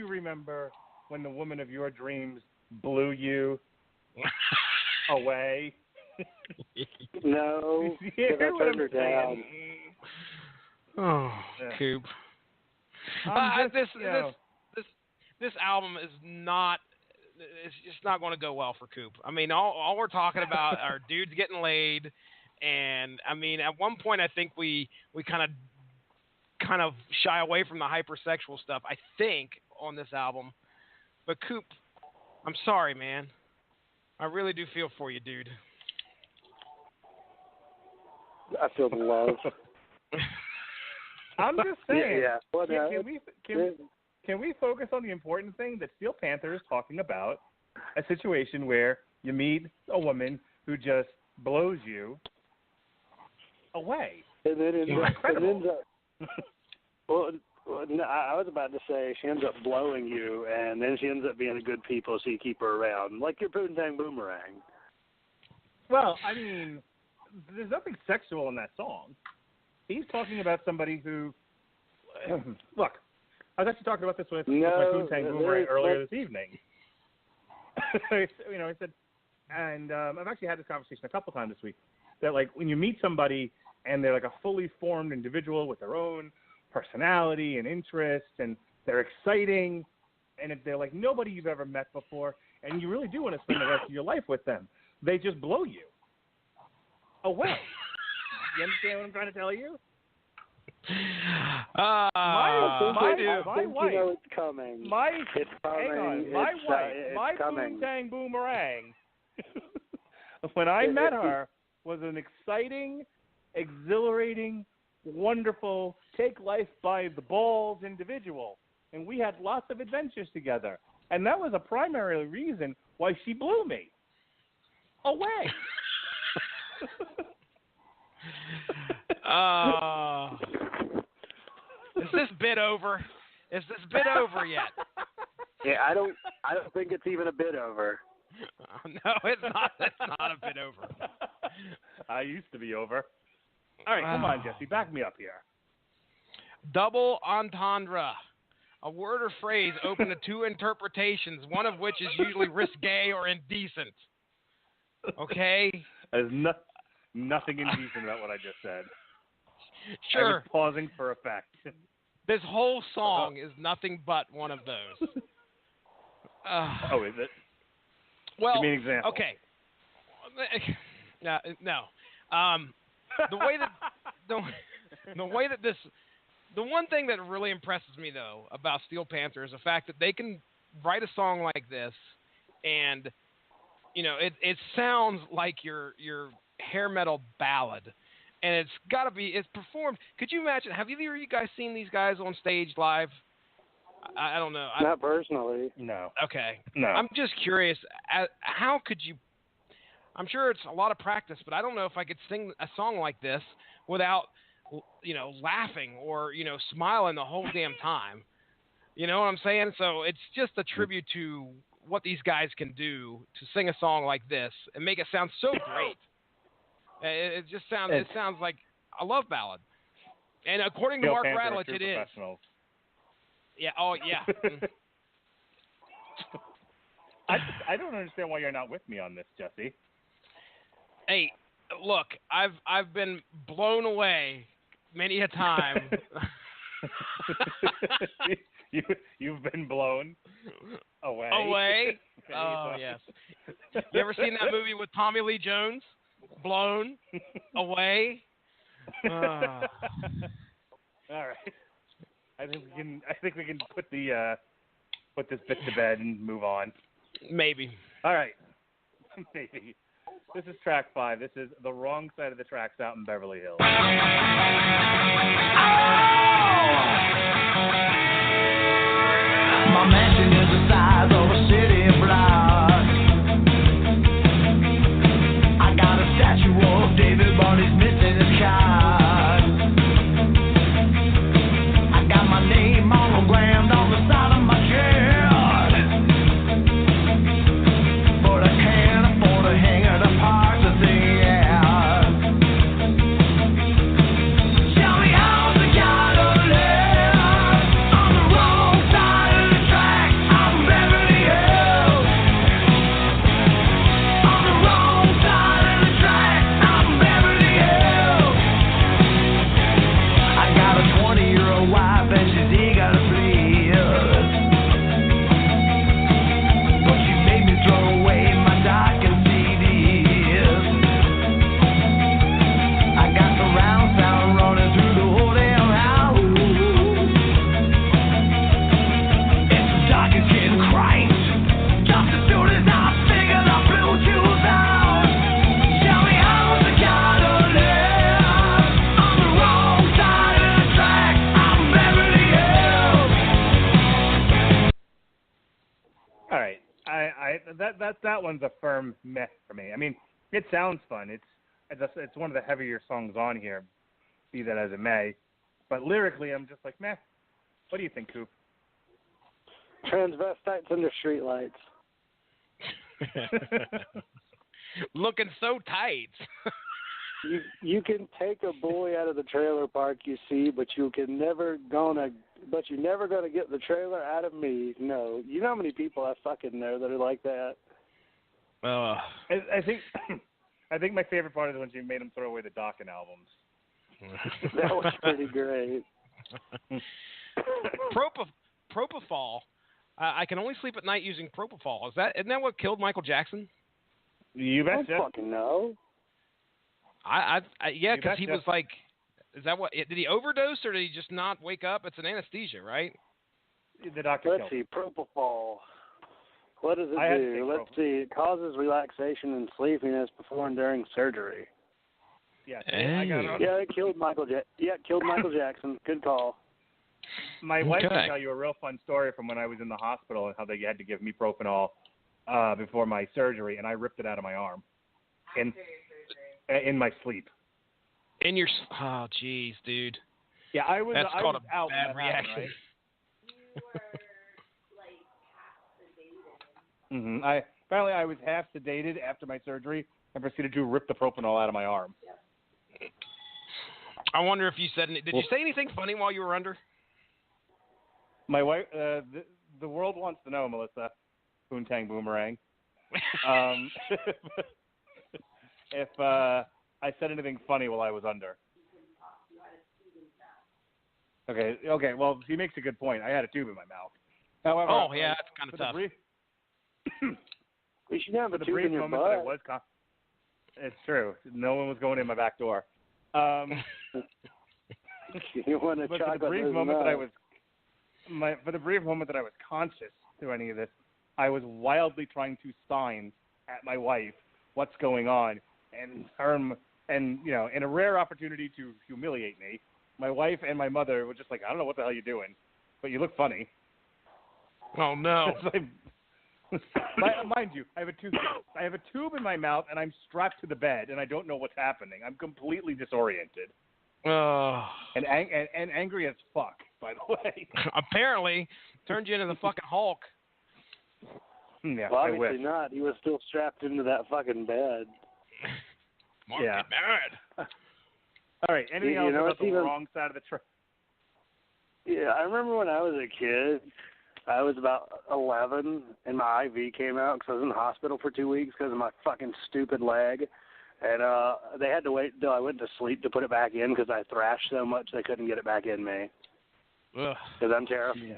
S3: remember when the woman of your dreams blew you away?
S1: No, because I turned her down.
S4: Oh,
S3: Yeah.
S4: Coop. This album is not. It's just not going to go well for Coop. I mean, all we're talking about are dudes getting laid, and I mean, at one point I think we kind of shy away from the hypersexual stuff. I think on this album, but Coop, I'm sorry, man. I really do feel for you, dude.
S1: I feel the love.
S3: I'm just saying.
S1: Yeah. Well,
S3: Can we focus on the important thing that Steel Panther is talking about? A situation where you meet a woman who just blows you away.
S1: And then
S3: Incredible.
S1: Well, no, I was about to say she ends up blowing you, and then she ends up being a good people, so you keep her around, like your Poontang Boomerang.
S3: Well, I mean, there's nothing sexual in that song. He's talking about somebody who, look, I was actually talking about this with my Poontang Boomerang earlier this evening. I said, and I've actually had this conversation a couple times this week, that like when you meet somebody and they're like a fully formed individual with their own personality and interests, and they're exciting, and if they're like nobody you've ever met before, and you really do want to spend the rest of your life with them, they just blow you away. You understand what I'm trying to tell you?
S1: I think
S3: wife,
S1: you know it's coming. It's coming.
S3: Hang on. My wife, my Poontang Boomerang, when I met her, was an exciting, exhilarating, wonderful, take life by the balls individual. And we had lots of adventures together. And that was a primary reason why she blew me away.
S4: Is this bit over? Is this bit over yet?
S1: Yeah, I don't think it's even a bit over.
S4: No, it's not. It's not a bit over.
S3: I used to be over. All right, come on, Jesse, back me up here.
S4: Double entendre. A word or phrase open to two interpretations, one of which is usually risque or indecent. Okay?
S3: There's nothing indecent about what I just said.
S4: Sure.
S3: I was pausing for effect.
S4: This whole song is nothing but one of those.
S3: Oh, is it?
S4: Well,
S3: give me an example.
S4: Okay. No. The way that the one thing that really impresses me though about Steel Panther is the fact that they can write a song like this, and it sounds like your hair metal ballad, and it's performed. Could you imagine? Have either of you guys seen these guys on stage live? I don't know.
S1: Not personally.
S3: No.
S4: Okay.
S3: No.
S4: I'm just curious. How could you? I'm sure it's a lot of practice, but I don't know if I could sing a song like this without, laughing or smiling the whole damn time. You know what I'm saying? So it's just a tribute to what these guys can do to sing a song like this and make it sound so great. It just sounds. It sounds like a love ballad. And according to Mark Radulich, it is. Yeah. Oh, yeah.
S3: I don't understand why you're not with me on this, Jesse.
S4: Hey, look, I've been blown away many a time.
S3: You've been blown away.
S4: Away? Oh, yes. You ever seen that movie with Tommy Lee Jones? Blown away?
S3: All right. I think we can put this bit to bed and move on.
S4: Maybe.
S3: All right. Maybe. This is track 5. This is The Wrong Side of the Tracks out in Beverly Hills.
S5: Oh! My mansion is the size of a city block. I got a statue of David, but he's missing his card. I got my name monogrammed on the side of my shed, but I can't afford to hang it apart to the air. Tell me how's it gotta live on the wrong side of the track. I'm Beverly Hills.
S3: that one's a firm meh for me. I mean, it sounds fun. It's one of the heavier songs on here, be that as it may. But lyrically, I'm just like, meh. What do you think, Coop?
S1: Transvestites under streetlights.
S4: Looking so tight.
S1: You can take a boy out of the trailer park, you see, but you're never gonna get the trailer out of me. No, you know how many people I fucking know that are like that.
S3: I think my favorite part is when she made him throw away the Dawkins albums.
S1: That was pretty great.
S4: Propofol. I can only sleep at night using propofol. Isn't that what killed Michael Jackson?
S3: You
S1: I
S3: betcha.
S1: don't fucking know.
S4: Yeah, because he was like, is that what? Did he overdose or did he just not wake up? It's an anesthesia, right?
S3: The doctor.
S1: Let's see, propofol. What does it do? Let's see. It causes relaxation and sleepiness before and during surgery.
S3: Yeah, I got it.
S1: Yeah, it killed Michael. Michael Jackson. Good call.
S3: My wife can tell you a real fun story from when I was in the hospital and how they had to give me propanol before my surgery, and I ripped it out of my arm in my sleep.
S4: Oh, jeez, dude.
S3: Yeah, I was.
S4: That's called
S3: was
S4: a
S3: out
S4: bad reaction.
S3: Happened, right?
S2: You were like half sedated.
S3: Apparently, I was half sedated after my surgery and proceeded to rip the propanol out of my arm.
S2: Yep.
S4: I wonder if you said. Did you say anything funny while you were under?
S3: My wife, the world wants to know, Melissa, Boontang Boomerang, if I said anything funny while I was under. Okay. Well, he makes a good point. I had a tube in my mouth. However,
S4: yeah, that's kind of tough.
S1: We should have a tube in your
S3: butt. It's true. No one was going in my back door.
S1: You want to
S3: but
S1: for the brief moment
S3: that I was conscious through any of this, I was wildly trying to sign at my wife what's going on, and in a rare opportunity to humiliate me, my wife and my mother were just like, I don't know what the hell you're doing, but you look funny.
S4: Oh no!
S3: Mind you, I have a tube in my mouth, and I'm strapped to the bed, and I don't know what's happening. I'm completely disoriented. And angry as fuck, by the way.
S4: Apparently, turned you into the fucking Hulk.
S3: Yeah,
S1: well, obviously not. He was still strapped into that fucking bed.
S3: Yeah.
S4: Bad.
S3: All right. Anything else about the wrong side of the track?
S1: Yeah, I remember when I was a kid. I was about 11, and my IV came out because I was in the hospital for 2 weeks because of my fucking stupid leg. And they had to wait until I went to sleep to put it back in because I thrashed so much they couldn't get it back in me. Because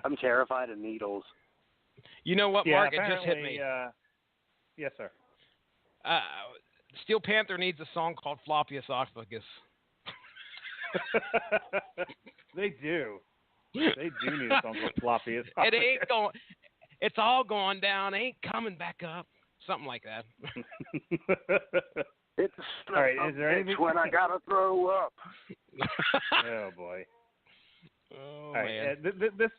S1: I'm terrified of needles.
S4: You know what, Mark? It just hit me.
S3: Yes, sir.
S4: Steel Panther needs a song called Floppy Esophagus.
S3: They do. They do need a song called Floppy Esophagus.
S4: It's all going down. Ain't coming back up. Something like that.
S1: It's
S3: all right. Is there anything
S1: when I gotta throw up?
S3: Oh boy.
S4: Oh,
S3: all right.
S4: man.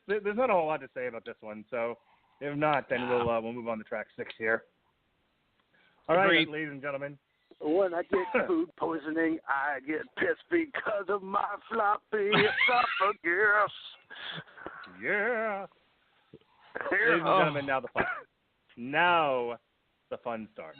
S3: There's not a whole lot to say about this one. So if not, then we'll move on to track 6 here. All right, ladies and gentlemen.
S1: When I get food poisoning, I get pissed because of my floppy esophagus.
S3: Yeah. Ladies and gentlemen, now the fun starts.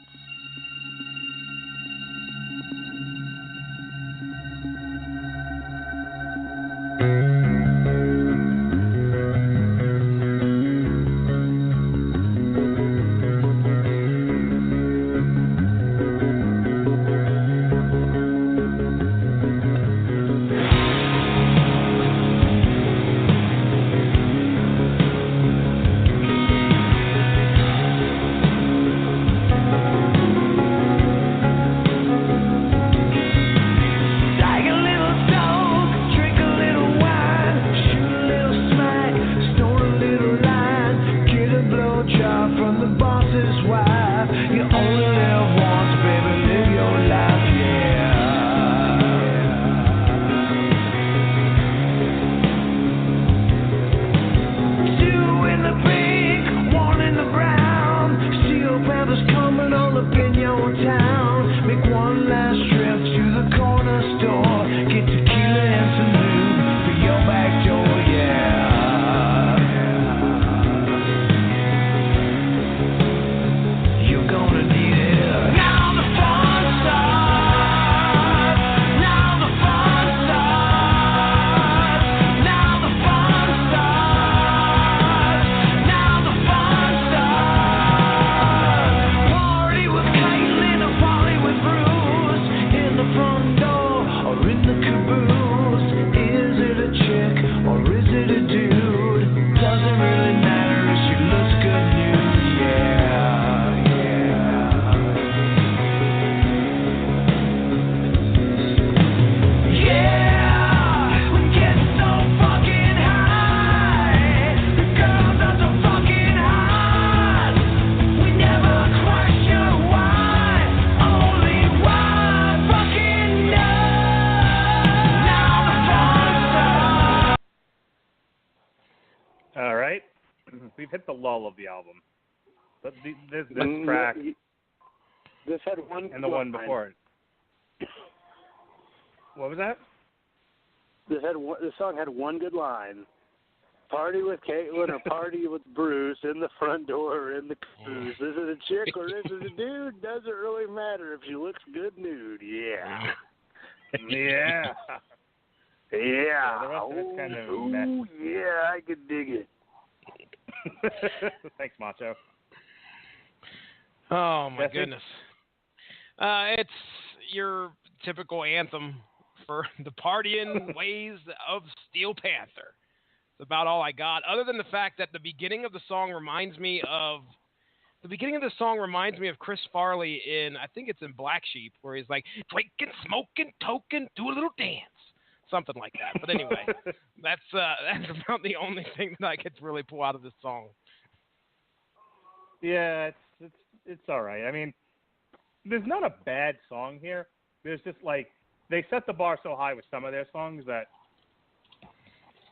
S3: we've hit the lull of the album. But this track
S1: this had one
S3: and the one before it. What was that?
S1: This song had one good line. Party with Caitlin or party with Bruce in the front door or in the cruise. Is it a chick or is it a dude? Doesn't really matter if she looks good nude. Yeah.
S3: Yeah.
S1: Yeah.
S3: The rest of it's kind of
S1: ooh, yeah, I could dig it.
S3: Thanks, Macho.
S4: Oh, my goodness. It's your typical anthem for the partying ways of Steel Panther. It's about all I got, other than the fact that the beginning of the song reminds me of Chris Farley in, I think it's in Black Sheep, where he's like, drinking, smoking, token, do a little dance. Something like that. But anyway, that's about the only thing that I could really pull out of this song.
S3: Yeah, it's all right. I mean, there's not a bad song here. There's just like they set the bar so high with some of their songs that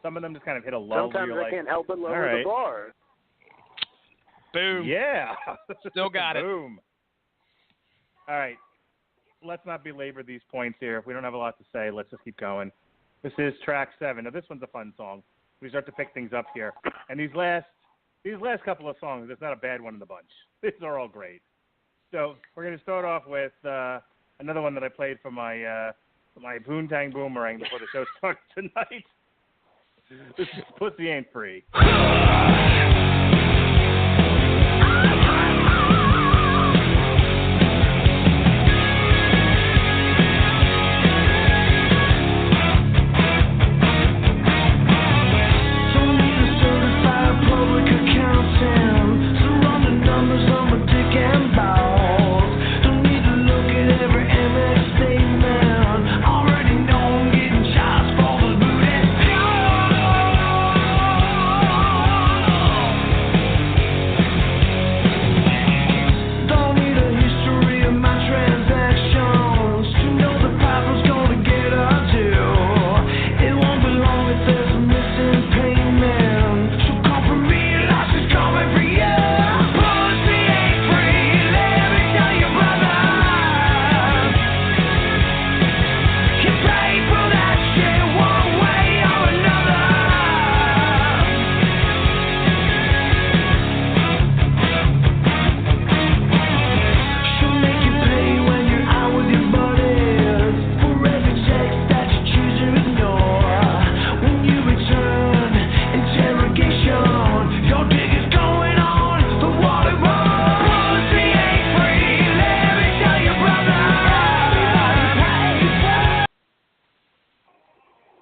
S3: some of them just kind of hit a lull.
S1: Sometimes they can't help but lower the bar.
S4: Boom.
S3: Yeah.
S4: Still got it.
S3: Boom. All right. Let's not belabor these points here. If we don't have a lot to say, let's just keep going. This is track 7. Now, this one's a fun song. We start to pick things up here. And these last couple of songs, there's not a bad one in the bunch. These are all great. So we're going to start off with another one that I played for my Boontang Boomerang before the show started tonight. This is Pussy Ain't Free.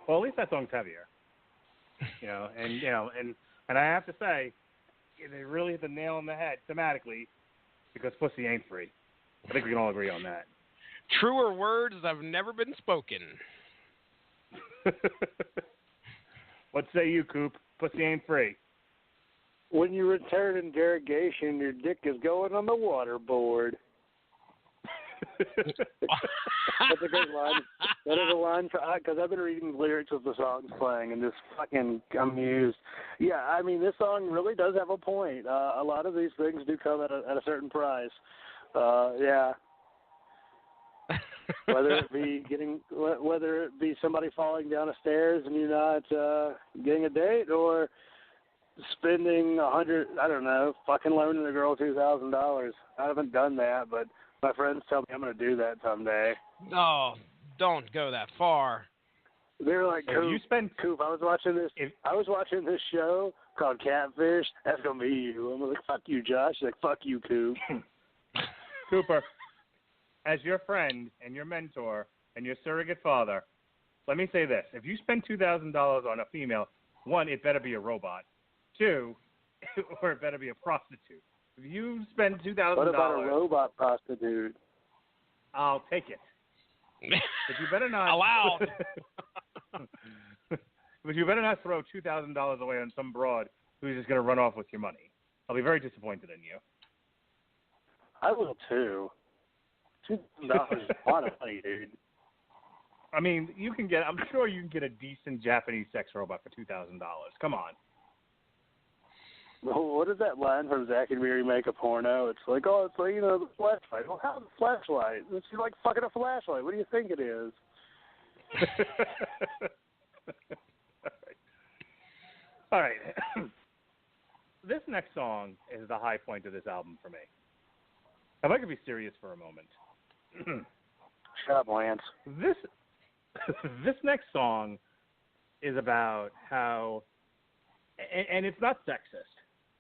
S3: Well, at least that song's heavier, and I have to say, they really hit the nail on the head thematically, because pussy ain't free. I think we can all agree on that.
S4: Truer words have never been spoken.
S3: What say you, Coop? Pussy ain't free.
S1: When you return interrogation, your dick is going on the waterboard. That's a great line. That is a line because I've been reading the lyrics of the songs playing and just fucking amused. Yeah, I mean, this song really does have a point. A lot of these things do come at a certain price. Yeah. Whether it be somebody falling down the stairs and you're not getting a date, or spending $100, I don't know, fucking loaning a girl $2,000. I haven't done that, but my friends tell me I'm going to do that someday.
S4: Oh, don't go that far.
S1: They're like, Coop, I was watching this show called Catfish. That's going to be you. I'm like, fuck you, Josh. He's like, fuck you, Coop.
S3: Cooper, as your friend and your mentor and your surrogate father, let me say this. If you spend $2,000 on a female, one, it better be a robot. Two, or it better be a prostitute. If you spend $2,000...
S1: What about a robot prostitute?
S3: I'll take it. But you better not...
S4: Allowed.
S3: But you better not throw $2,000 away on some broad who's just going to run off with your money. I'll be very disappointed in you.
S1: I will, too. $2,000 is a lot of money, dude.
S3: I mean, I'm sure you can get a decent Japanese sex robot for $2,000. Come on.
S1: What is that line from Zack and Miri Make a Porno? It's like, oh, it's like, the flashlight. Well, how's the flashlight? It's like fucking a flashlight. What do you think it is?
S3: All right. This next song is the high point of this album for me. If I could be serious for a moment.
S1: Shut up, Lance.
S3: This next song is about how, and it's not sexist.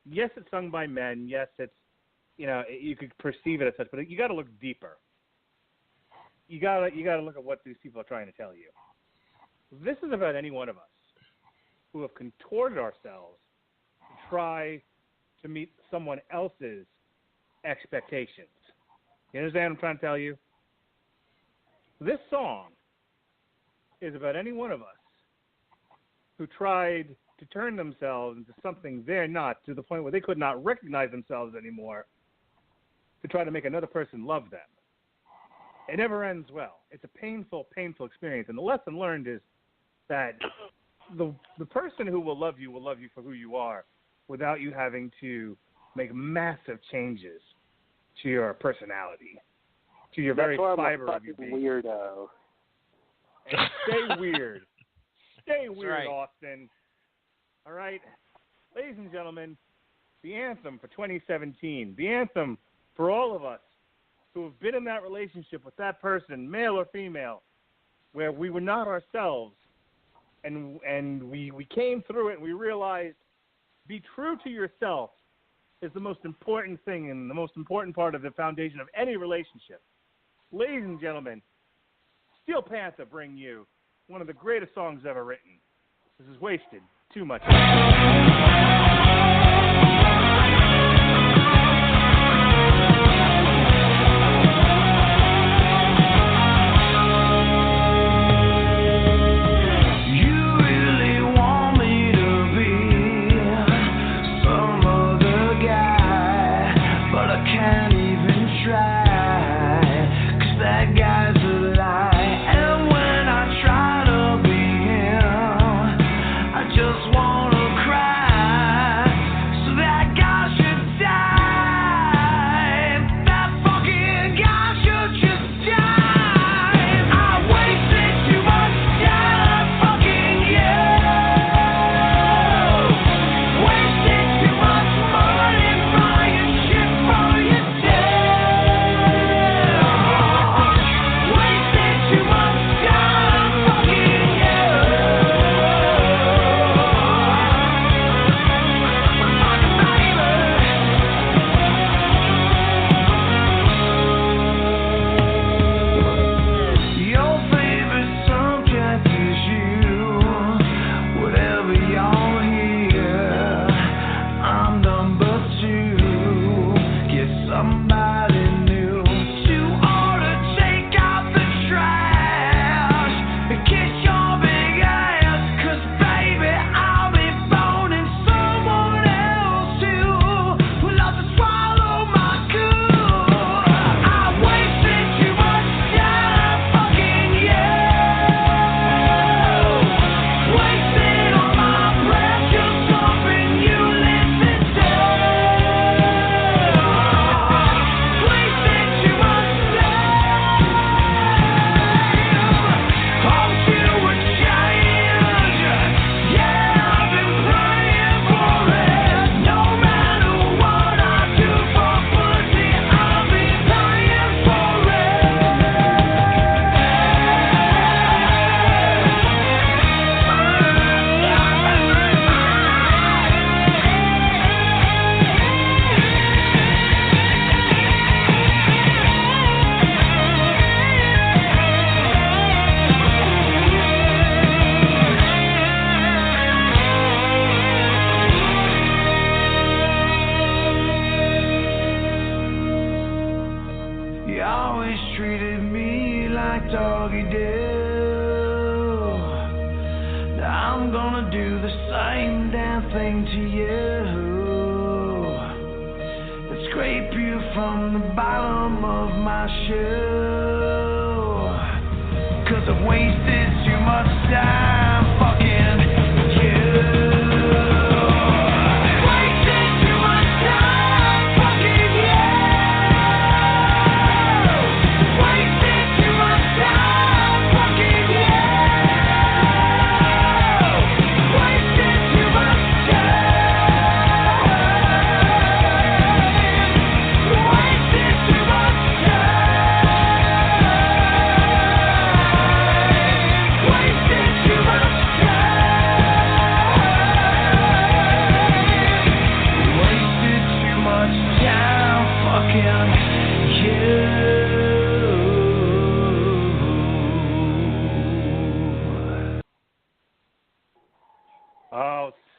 S3: Yes, it's sung by men. Yes, it's, you could perceive it as such, but you got to look deeper. You got to look at what these people are trying to tell you. This is about any one of us who have contorted ourselves to try to meet someone else's expectations. You understand what I'm trying to tell you? This song is about any one of us who tried to turn themselves into something they're not, to the point where they could not recognize themselves anymore, to try to make another person love them. It never ends well. It's a painful, painful experience. And the lesson learned is that the person who will love you for who you are without you having to make massive changes to your personality, to your very fiber of your being.
S1: Weirdo.
S3: And stay weird. Stay weird,
S4: right.
S3: Austin. All right? Ladies and gentlemen, the anthem for 2017, the anthem for all of us who have been in that relationship with that person, male or female, where we were not ourselves, and we came through it and we realized be true to yourself is the most important thing and the most important part of the foundation of any relationship. Ladies and gentlemen, Steel Panther bring you one of the greatest songs ever written. This is Wasted Too Much.
S5: Wasted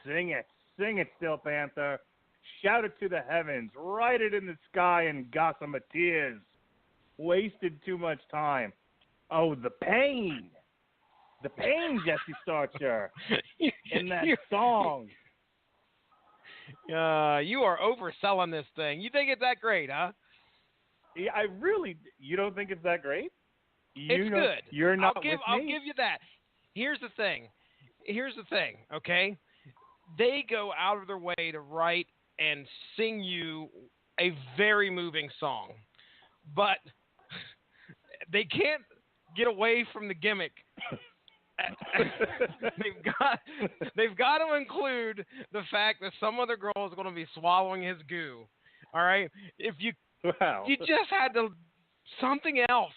S3: Sing it, Steel Panther. Shout it to the heavens. Write it in the sky and gossamer tears. Wasted too much time. Oh, the pain. The pain, Jesse Starcher, in that song.
S4: You are overselling this thing. You think it's that great, huh?
S3: Yeah, you don't think it's that great?
S4: It's good.
S3: You're not
S4: I'll give you that. Here's the thing, okay? They go out of their way to write and sing you a very moving song, but they can't get away from the gimmick. they've got to include the fact that some other girl is going to be swallowing his goo. All right, if you just had to something else,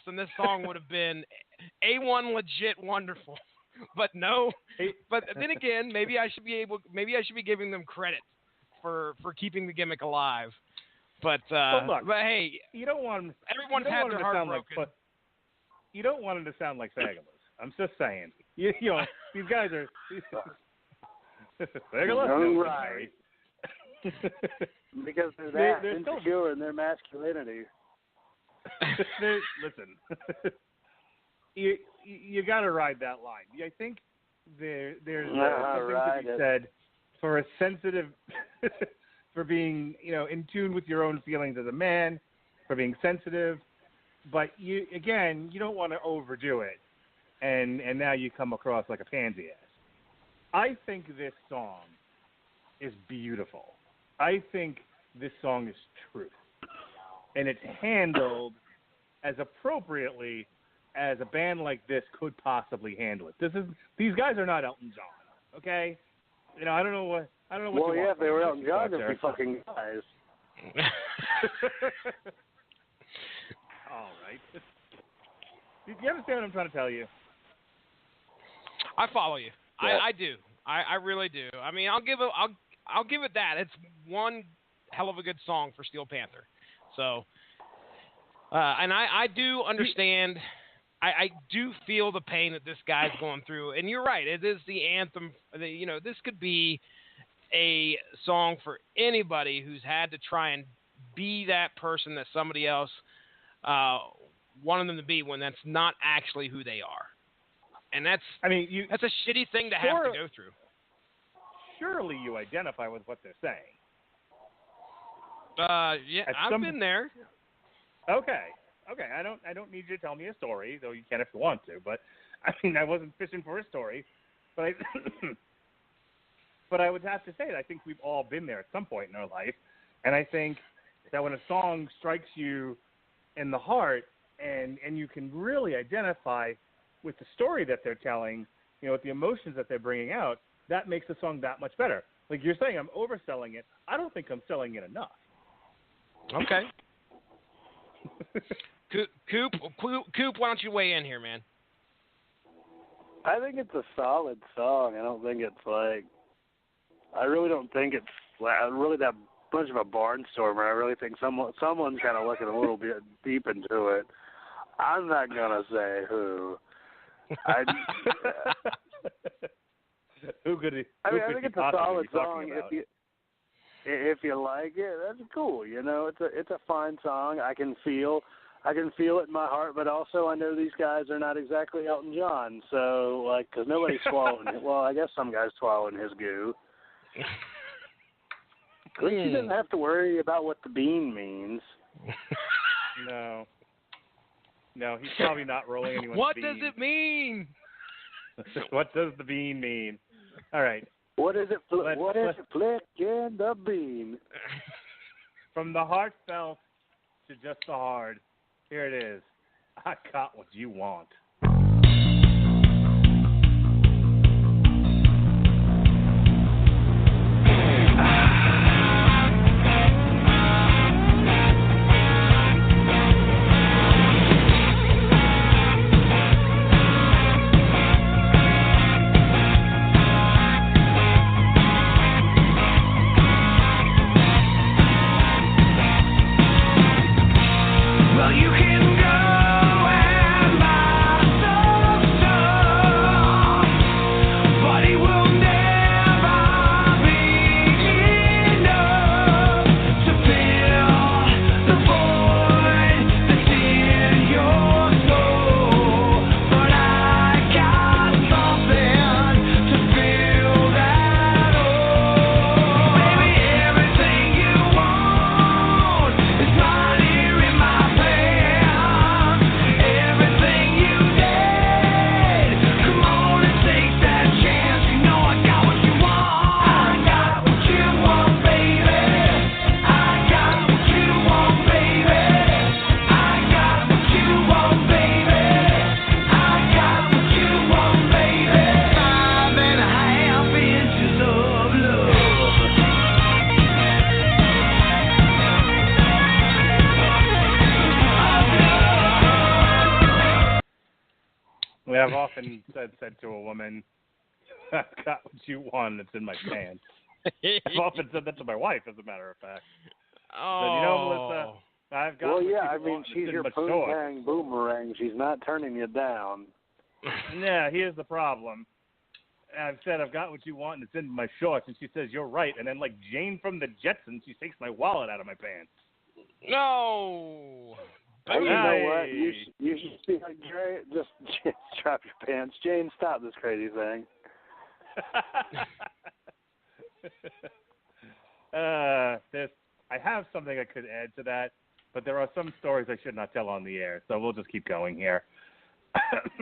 S4: and this song would have been A1 legit wonderful. But no. But then again, maybe I should be giving them credit for keeping the gimmick alive. But
S3: look,
S4: but hey,
S3: you don't want
S4: everyone's had their heart broken.
S3: You don't want them to sound like Fagulous. I'm just saying. You know, these guys are Fagulous.
S1: No, right. Because they're insecure in their masculinity.
S3: Listen, you got to ride that line. I think there's something to be said for a sensitive, for being in tune with your own feelings as a man, for being sensitive. But you don't want to overdo it, and now you come across like a pansy ass. I think this song is beautiful. I think this song is truth, and it's handled as appropriately as a band like this could possibly handle it. These guys are not Elton John, okay? I don't know what.
S1: Well, yeah, if they were Elton John, they'd be fucking guys.
S3: All right. Do you understand what I'm trying to tell you?
S4: I follow you.
S1: Yeah.
S4: I do. I really do. I mean, I'll give it that. It's one hell of a good song for Steel Panther. So, and I do understand. I do feel the pain that this guy's going through. And you're right. It is the anthem. This could be a song for anybody who's had to try and be that person that somebody else wanted them to be when that's not actually who they are. And that's a shitty thing to have to go through.
S3: Surely you identify with what they're saying.
S4: Yeah, I've been there.
S3: Okay. I don't need you to tell me a story, though you can if you want to. But I wasn't fishing for a story. But I would have to say that I think we've all been there at some point in our life. And I think that when a song strikes you in the heart, and you can really identify with the story that they're telling, with the emotions that they're bringing out, that makes the song that much better. Like you're saying, I'm overselling it. I don't think I'm selling it enough.
S4: Okay. Coop, why don't you weigh in here, man?
S1: I think it's a solid song. I really don't think it's really that much of a barnstormer. I really think someone's kind of looking a little bit deep into it. I'm not gonna say who.
S3: Who could he?
S1: I think it's a solid song. If you like it, that's cool. It's a fine song. I can feel it in my heart, but also I know these guys are not exactly Elton John. So because nobody's swallowing it. Well, I guess some guys swallowing his goo. At least he doesn't have to worry about what the bean means.
S3: No, he's probably not rolling anyone's
S4: What
S3: bean.
S4: does it mean?
S3: What does the bean mean? All right.
S1: What is it? What is it? Flicking the bean.
S3: From the heartfelt to just the hard, here it is. I got what you want.
S5: Well, you can go and buy
S3: We have often said to a woman, I've got what you want, it's in my pants. I've often said that to my wife, as a matter of fact.
S4: Oh.
S3: Said, Melissa, I've got what you want,
S1: she's your poontang boomerang. She's not turning you down.
S3: Yeah, here's the problem. I've said I've got what you want, and it's in my shorts, and she says, you're right. And then, like Jane from the Jetsons, she takes my wallet out of my pants.
S4: No.
S1: Hey, you know what? You should be like, Dre, just drop your pants. Jane, stop this crazy thing.
S3: I have something I could add to that, but there are some stories I should not tell on the air, so we'll just keep going here.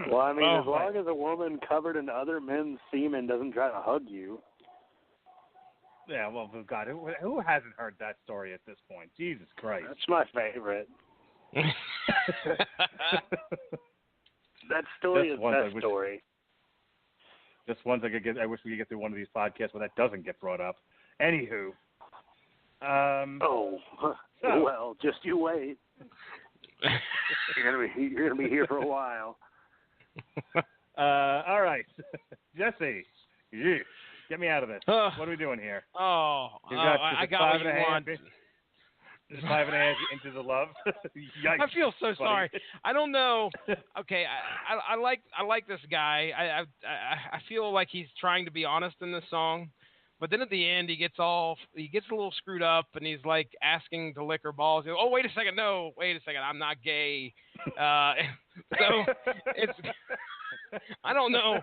S1: Well, I mean, as long as a woman covered in other men's semen doesn't try to hug you.
S3: Yeah, well, God, who hasn't heard that story at this point? Jesus Christ.
S1: That's my favorite. That story is the best story.
S3: Just once I wish we could get through one of these podcasts where that doesn't get brought up. Anywho.
S1: Well, just you wait. You're gonna be here for a while.
S3: All right, Jesse, get me out of this. What are we doing here?
S4: I got what you want.
S3: Just 5.5 inches of love. Yikes,
S4: I feel so
S3: buddy.
S4: sorry. I don't know. Okay, I like this guy. I feel like he's trying to be honest in this song, but then at the end he gets a little screwed up and he's like asking to lick her balls. Oh, wait a second, no, wait a second, I'm not gay. So it's I don't know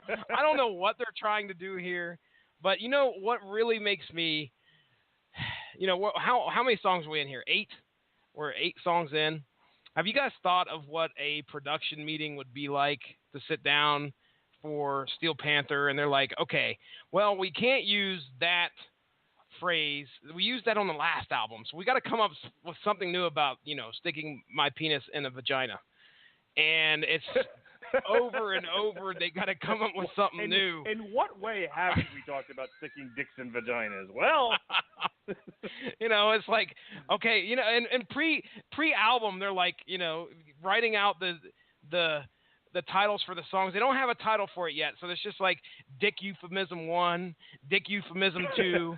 S4: what they're trying to do here, but you know what really makes me. You know, how many songs are we in here? 8? We're 8 songs in. Have you guys thought of what a production meeting would be like to sit down for Steel Panther? And they're like, okay, well, we can't use that phrase. We used that on the last album. So we got to come up with something new about, sticking my penis in a vagina. And it's over and over. They got to come up with something new.
S3: In what way haven't we talked about sticking dicks in vaginas? Well,
S4: it's like, okay, and pre-album, they're like, writing out the titles for the songs. They don't have a title for it yet, so it's just like Dick Euphemism 1, Dick Euphemism 2.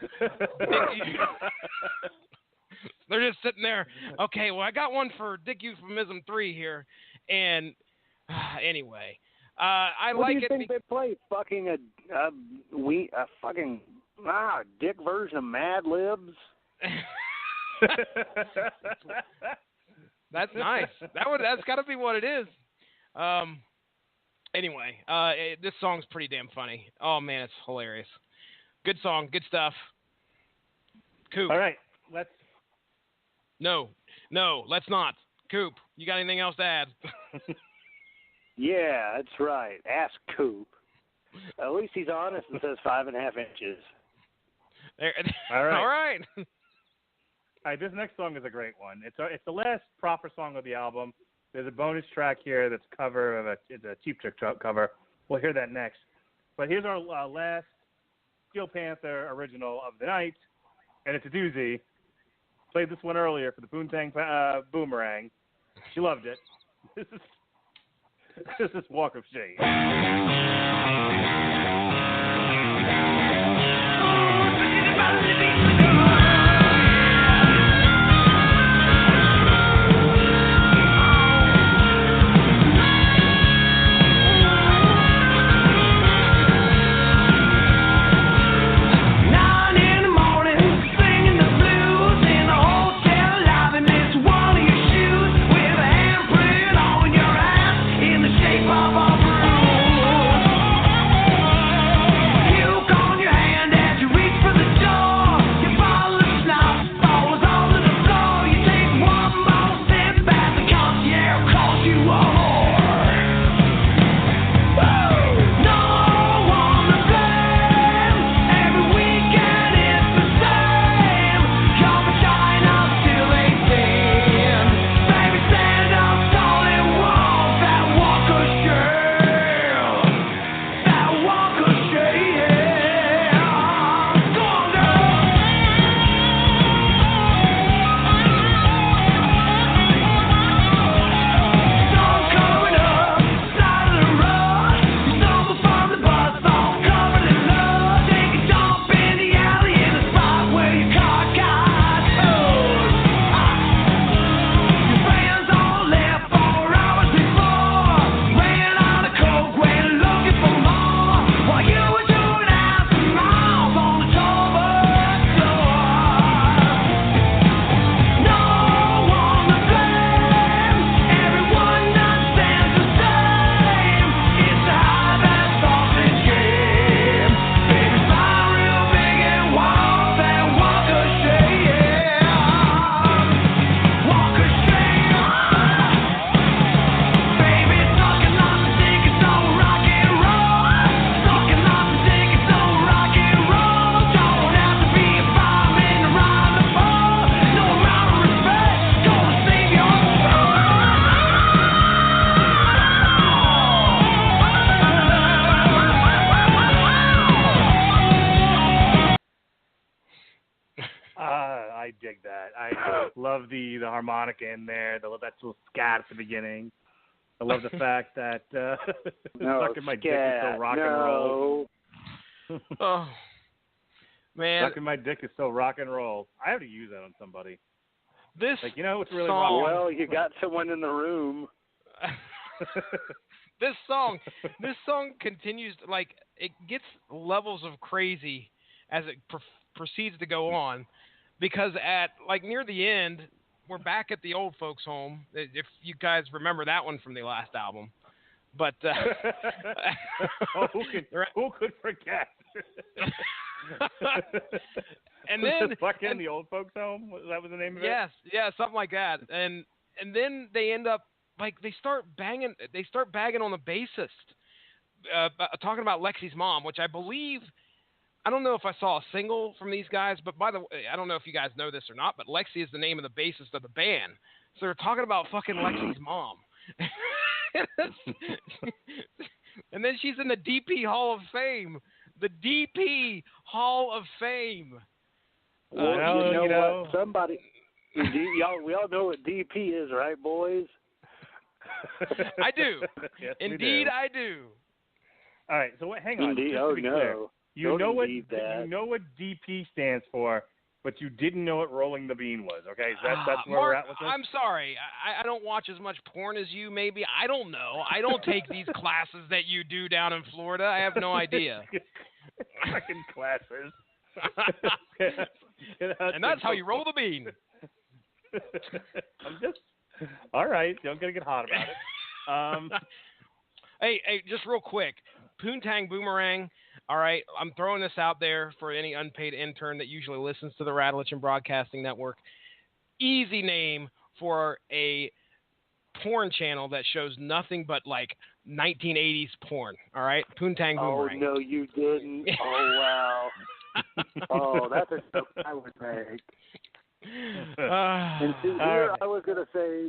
S4: They're just sitting there. Okay, well, I got one for Dick Euphemism 3 here, and anyway, I
S1: what
S4: like
S1: do you
S4: it.
S1: think they play? Fucking a fucking dick version of Mad Libs.
S4: That's nice. That's got to be what it is. Anyway, this song's pretty damn funny. Oh man, it's hilarious. Good song, good stuff. Coop.
S3: All right, let's.
S4: No, let's not. Coop, you got anything else to add?
S1: Yeah, that's right. Ask Coop. At least he's honest and says 5.5 inches.
S3: All right.
S4: All right.
S3: All right, this next song is a great one. It's the last proper song of the album. There's a bonus track here that's a cover of it's a Cheap Trick cover. We'll hear that next. But here's our last Steel Panther original of the night, and it's a doozy. Played this one earlier for the Poontang Boomerang. She loved it. This is Walk of Shame.
S5: Fall
S3: love the harmonica in there. I love that little scat at the beginning. I love the fact that sucking my dick is so rock and roll.
S4: Oh, man.
S3: Sucking my dick is so rock and roll. I have to use that on somebody.
S4: This
S3: what's really
S4: song,
S3: rock?
S1: Well, you got someone in the room.
S4: This song continues, it gets levels of crazy as it proceeds to go on, because at, near the end, we're back at the old folks' home, if you guys remember that one from the last album. But
S3: who could forget?
S4: And then
S3: fucking the old folks' home. That was the name of it.
S4: Yes, yeah, something like that. And then they end up they start bagging on the bassist, talking about Lexi's mom, which I believe. I don't know if I saw a single from these guys, but by the way, I don't know if you guys know this or not, but Lexi is the name of the bassist of the band. So they're talking about fucking Lexi's mom. And then she's in the DP Hall of Fame. The DP Hall of Fame.
S1: Well, you know what? Somebody, we all know what DP is, right, boys?
S4: I do.
S3: Yes,
S4: Indeed, I do.
S3: All right, so hang on.
S1: Indeed,
S3: just to be clear, you know what DP stands for, but you didn't know what Rolling the Bean was. Okay, that's where
S4: Mark,
S3: we're at with this.
S4: I'm sorry. I don't watch as much porn as you. Maybe I don't know. I don't take these classes that you do down in Florida. I have no idea.
S3: Fucking classes.
S4: And that's how you roll the bean.
S3: I'm just all right. Don't get hot about it.
S4: Hey, just real quick, Poontang Boomerang. All right, I'm throwing this out there for any unpaid intern that usually listens to the Radulich and Broadcasting Network. Easy name for a porn channel that shows nothing but 1980s porn. All right, Poontang Boomerang.
S1: Oh no, you didn't. Oh wow. Oh, that's a joke I would make. And see, here I was gonna say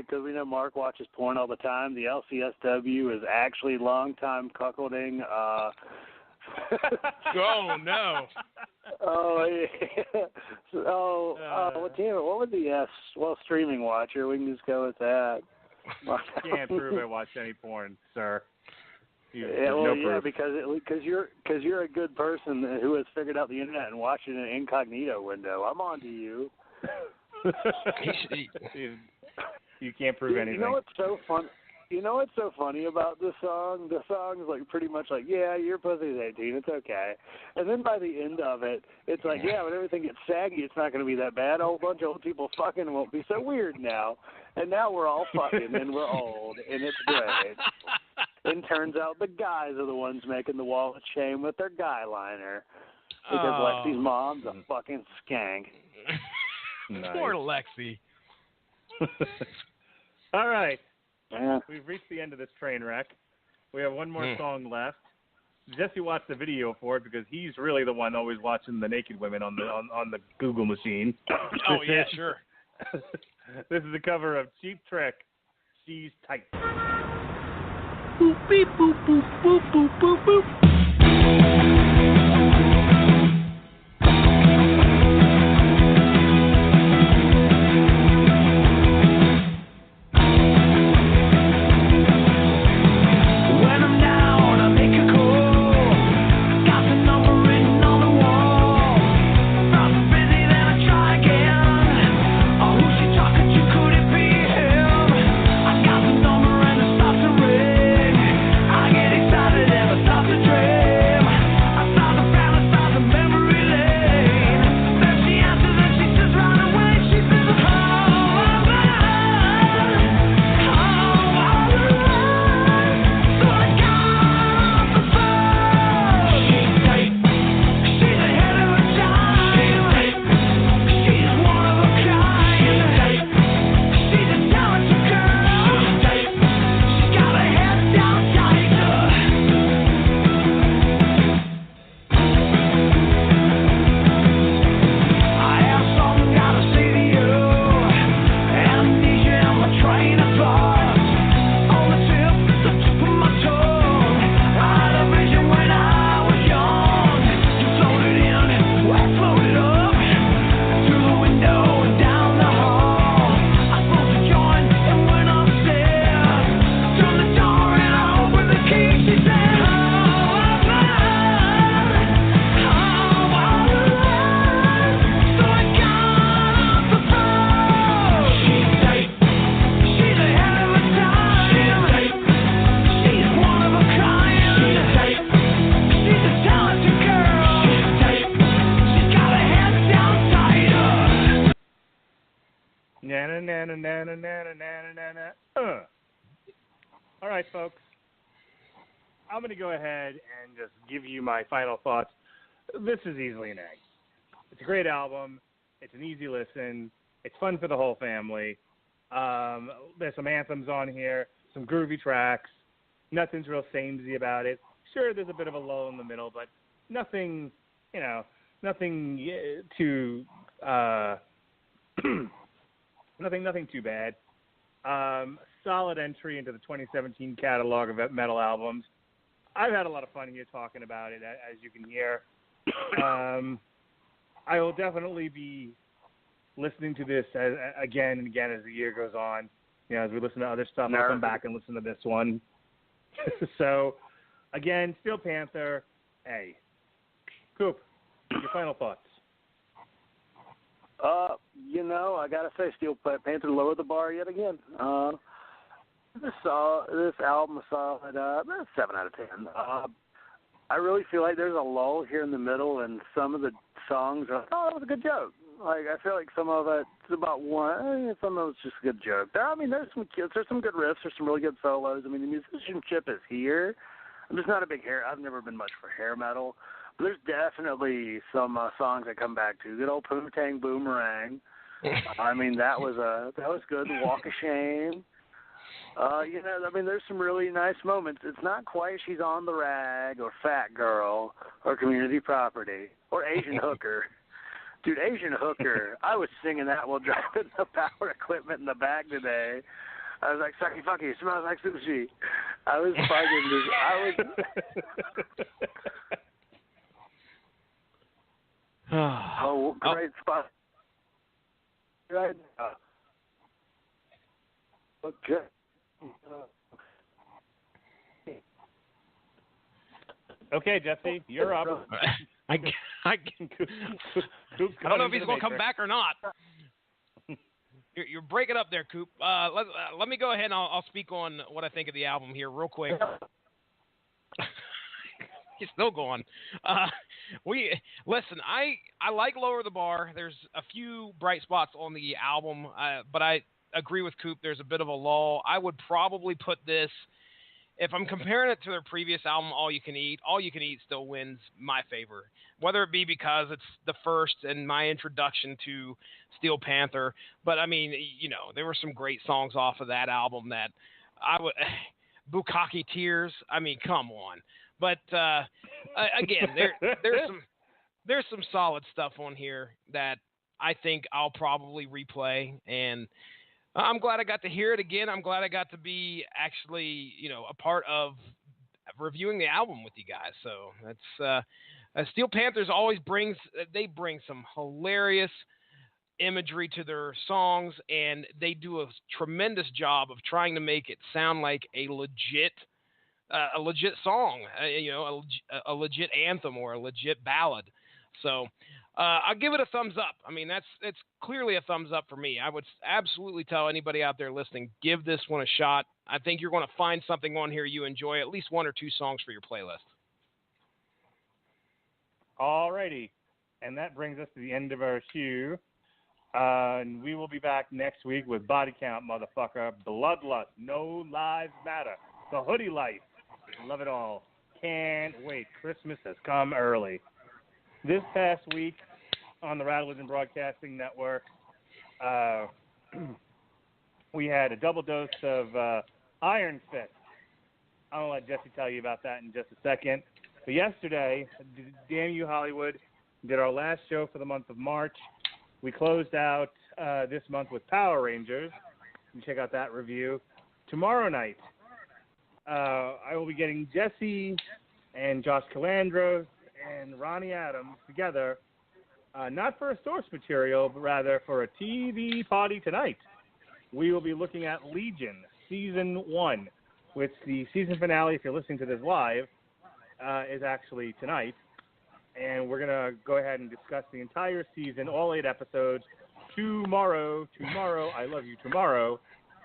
S1: because we know Mark watches porn all the time. The LCSW is actually longtime cuckolding.
S4: Oh no.
S1: Oh yeah. Well, damn it. What was the streaming watcher? We can just go with that.
S3: Can't prove I watched any porn, sir.
S1: Because you're a good person who has figured out the internet and watched it in an incognito window. I'm on to you.
S3: You can't prove anything.
S1: You know what's so fun? You know what's so funny about this song? The song's pretty much yeah, your pussy's 18, it's okay. And then by the end of it, it's yeah, when everything gets saggy, it's not going to be that bad. A whole bunch of old people fucking won't be so weird now. And now we're all fucking and we're old, and it's great. And turns out the guys are the ones making the wall of shame with their guy liner. Because Lexi's mom's a fucking skank.
S3: Nice.
S4: Poor Lexi.
S3: All right.
S1: Yeah.
S3: We've reached the end of this train wreck. We have one more song left. Jesse watched the video for it because he's really the one always watching the naked women on the Google machine.
S4: Oh yeah, sure.
S3: This is a cover of Cheap Trick, She's Tight.
S5: Boop beep boop boop boop boop boop boop.
S6: Stop the train.
S3: All right, folks. I'm going to go ahead and just give you my final thoughts. This is easily an A. It's a great album. It's an easy listen. It's fun for the whole family. There's some anthems on here, some groovy tracks. Nothing's real samey about it. Sure, there's a bit of a lull in the middle, but nothing, nothing too, nothing too bad. Solid entry into the 2017 catalog of metal albums. I've had a lot of fun here talking about it, as you can hear. I will definitely be listening to this again and again as the year goes on. As we listen to other stuff, I'll come back and listen to this one. So, again, Steel Panther, A. Coop, your final thoughts?
S1: I gotta say, Steel Panther lowered the bar yet again. This album is solid. 7 out of 10. I really feel like there's a lull here in the middle, and some of the songs are, that was a good joke. Like, I feel like some of it's about one. Some of it's just a good joke. There's some good riffs. There's some really good solos. The musicianship is here. I'm just not a big I've never been much for hair metal. But there's definitely some songs I come back to. Good old Poo-Tang Boomerang. That was good. Walk of Shame. There's some really nice moments. It's not quite She's on the Rag or Fat Girl or Community Property or Asian Hooker. Dude, Asian Hooker, I was singing that while driving the power equipment in the back today. I was like, sucky fucky, smells like sushi. I was oh, great spot. Right now. Okay.
S3: Okay, Jesse, you're up.
S4: I don't know if he's going to come back or not. You're breaking up there, Coop. Let me go ahead and I'll speak on what I think of the album here real quick. He's still going. Listen, I like Lower the Bar. There's a few bright spots on the album, but I agree with Coop. There's a bit of a lull. I would probably put this, if I'm comparing it to their previous album, All You Can Eat still wins my favor. Whether it be because it's the first and my introduction to Steel Panther, but there were some great songs off of that album that I would, Bukkake Tears. Come on. But again, there's some solid stuff on here that I think I'll probably replay, and I'm glad I got to hear it again. I'm glad I got to be actually, a part of reviewing the album with you guys. So that's Steel Panthers always bring some hilarious imagery to their songs, and they do a tremendous job of trying to make it sound like a legit song, a legit anthem or a legit ballad. So I'll give it a thumbs up. It's clearly a thumbs up for me. I would absolutely tell anybody out there listening, give this one a shot. I think you're going to find something on here you enjoy, at least one or two songs for your playlist.
S3: All righty. And that brings us to the end of our show. And we will be back next week with Body Count, motherfucker, Bloodlust, No Lives Matter, The Hoodie Life. Love it all. Can't wait. Christmas has come early. This past week on the Radulich and Broadcasting Network, we had a double dose of Iron Fist. I'm going to let Jesse tell you about that in just a second. But yesterday, Damn You Hollywood did our last show for the month of March. We closed out this month with Power Rangers. You can check out that review. Tomorrow night, I will be getting Jesse and Josh Calandros and Ronnie Adams together, not for a source material, but rather for a TV party tonight. We will be looking at Legion Season 1, which the season finale, if you're listening to this live, is actually tonight. And we're going to go ahead and discuss the entire season, all 8 episodes, tomorrow, I love you, tomorrow,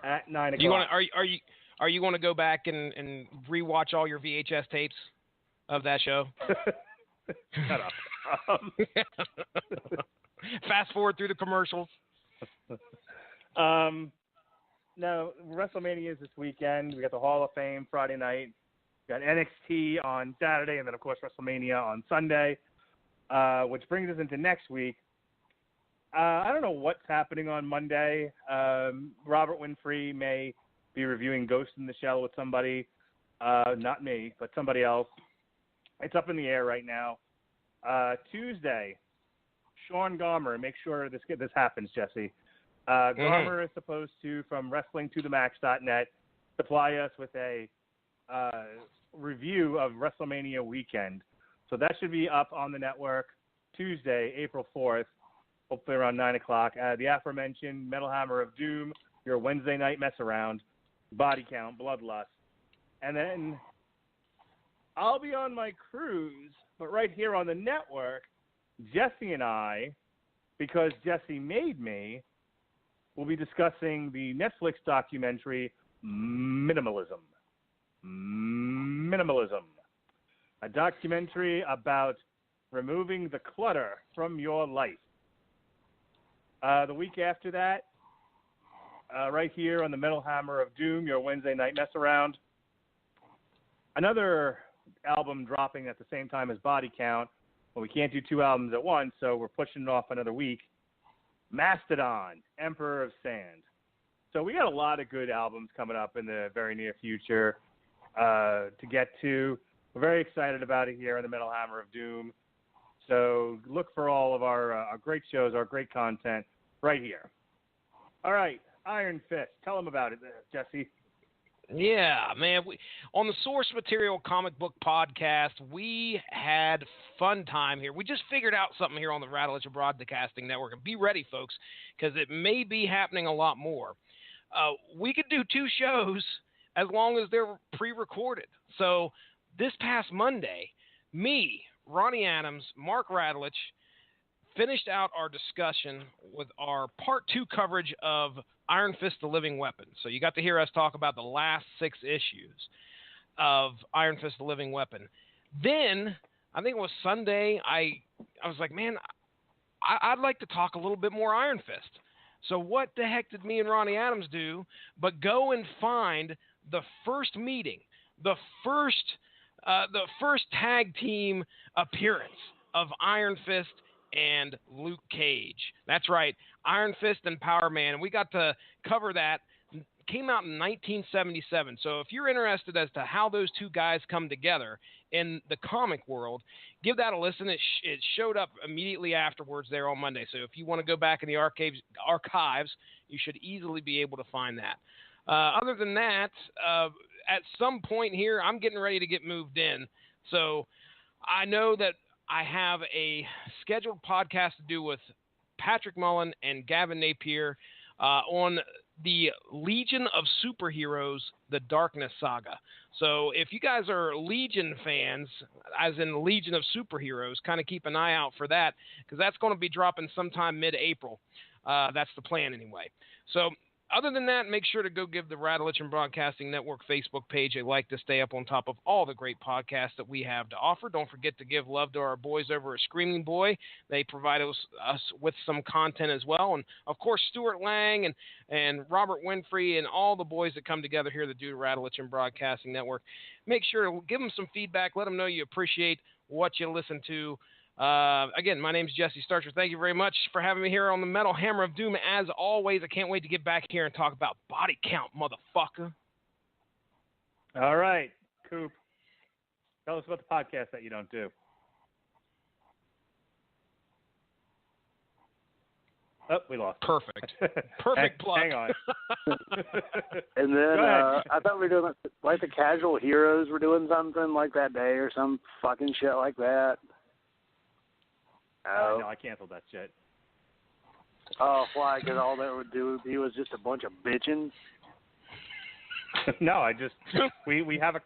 S3: at 9 o'clock.
S4: Are you going to go back and rewatch all your VHS tapes of that show?
S3: Shut up.
S4: Fast forward through the commercials.
S3: now WrestleMania is this weekend. We got the Hall of Fame Friday night. We got NXT on Saturday, and then of course WrestleMania on Sunday, which brings us into next week. I don't know what's happening on Monday. Robert Winfrey may be reviewing Ghost in the Shell with somebody, not me, but somebody else. It's up in the air right now. Tuesday, Sean Garmer. Make sure this happens, Jesse. Garmer is supposed to, from WrestlingToTheMax.net, supply us with a review of WrestleMania weekend. So that should be up on the network Tuesday, April 4th, hopefully around 9 o'clock. The aforementioned Metal Hammer of Doom, your Wednesday night mess around, Body Count, Bloodlust. And then I'll be on my cruise, but right here on the network, Jesse and I, because Jesse made me, will be discussing the Netflix documentary Minimalism. Minimalism. A documentary about removing the clutter from your life. The week after that, right here on the Metal Hammer of Doom, your Wednesday night mess around, another album dropping at the same time as Body Count. Well, we can't do two albums at once, so we're pushing it off another week. Mastodon, Emperor of Sand. So we got a lot of good albums coming up in the very near future to get to. We're very excited about it here on the Metal Hammer of Doom. So look for all of our great shows, our great content right here. All right, Iron Fist. Tell them about it, Jesse.
S4: Yeah, man. On the Source Material Comic Book Podcast, we had fun time here. We just figured out something here on the Radulich Broadcasting Network. And be ready, folks, because it may be happening a lot more. We could do two shows as long as they're pre-recorded. So this past Monday, me, Ronnie Adams, Mark Radulich, finished out our discussion with our Part 2 coverage of Iron Fist, the Living Weapon. So you got to hear us talk about the last 6 issues of Iron Fist, the Living Weapon. Then, I think it was Sunday, I was like, man, I'd like to talk a little bit more Iron Fist. So what the heck did me and Ronnie Adams do but go and find the first meeting, the first tag team appearance of Iron Fist and Luke Cage. That's right, Iron Fist and Power Man. And we got to cover that. It came out in 1977. So if you're interested as to how those two guys come together in the comic world, give that a listen. It showed up immediately afterwards there on Monday. So if you want to go back in the archives, you should easily be able to find that. Other than that, at some point here, I'm getting ready to get moved in. So I know that I have a scheduled podcast to do with Patrick Mullen and Gavin Napier on the Legion of Superheroes, the Darkness Saga. So if you guys are Legion fans, as in Legion of Superheroes, kind of keep an eye out for that, because that's going to be dropping sometime mid-April. That's the plan anyway. So other than that, make sure to go give the Radulich and Broadcasting Network Facebook page a like to stay up on top of all the great podcasts that we have to offer. Don't forget to give love to our boys over at Screaming Boy. They provide us with some content as well. And, of course, Stuart Lang and Robert Winfrey and all the boys that come together here that do the Radulich and Broadcasting Network. Make sure to give them some feedback. Let them know you appreciate what you listen to. Again, my name is Jesse Starcher. Thank you very much for having me here on the Metal Hammer of Doom. As always, I can't wait to get back here and talk about Body Count, motherfucker.
S3: All right, Coop. Tell us about the podcast that you don't do. Oh, we lost.
S4: Perfect. Perfect plug.
S3: Hang on.
S1: And then I thought we were doing like the Casual Heroes were doing something like that day or some fucking shit like that.
S3: No, I canceled that shit.
S1: Oh, why? Because all that would do was just a bunch of bitching.
S3: No, we have a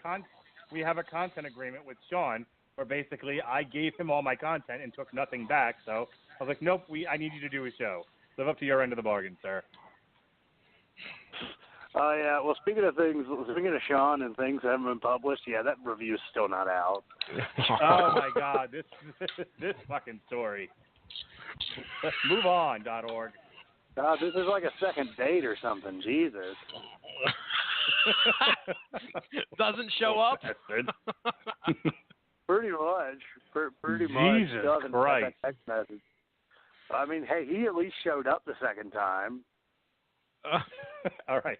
S3: content agreement with Sean where basically I gave him all my content and took nothing back. So I was like, nope, I need you to do a show. Live up to your end of the bargain, sir.
S1: Oh, yeah. Well, speaking of Sean and things that haven't been published, yeah, that review's still not out.
S3: Oh, my God. This fucking story. Let's move on.org.
S1: God, this is like a second date or something. Jesus.
S4: Doesn't show up.
S1: Pretty much. Pretty
S3: Jesus
S1: much.
S3: Christ.
S1: Text message. I mean, hey, he at least showed up the second time.
S3: All right.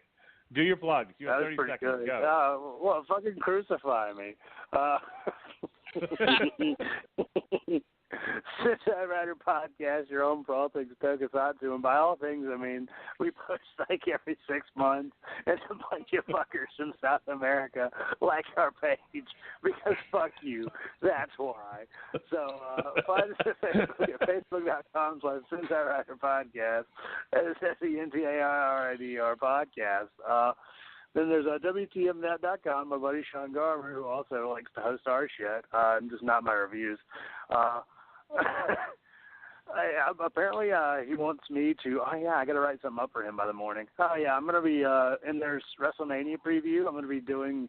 S3: Do your plugs. You have
S1: That was
S3: 30
S1: pretty
S3: seconds.
S1: good.
S3: Go.
S1: Well, fucking crucify me. Since I Rider Podcast, your home for all things tokusatsu, and by all things, I mean, we post like every 6 months, and a bunch of fuckers from South America like our page, because fuck you, that's why. So, find us at Facebook at facebook.com/Since I Rider Podcast, and it's SENTAIRIDR Podcast. Then there's WTMnet.com, my buddy Sean Garber, who also likes to host our shit, and just not my reviews. Apparently, he wants me to. Oh yeah, I got to write something up for him by the morning. Oh yeah, I'm gonna be in their WrestleMania preview. I'm gonna be doing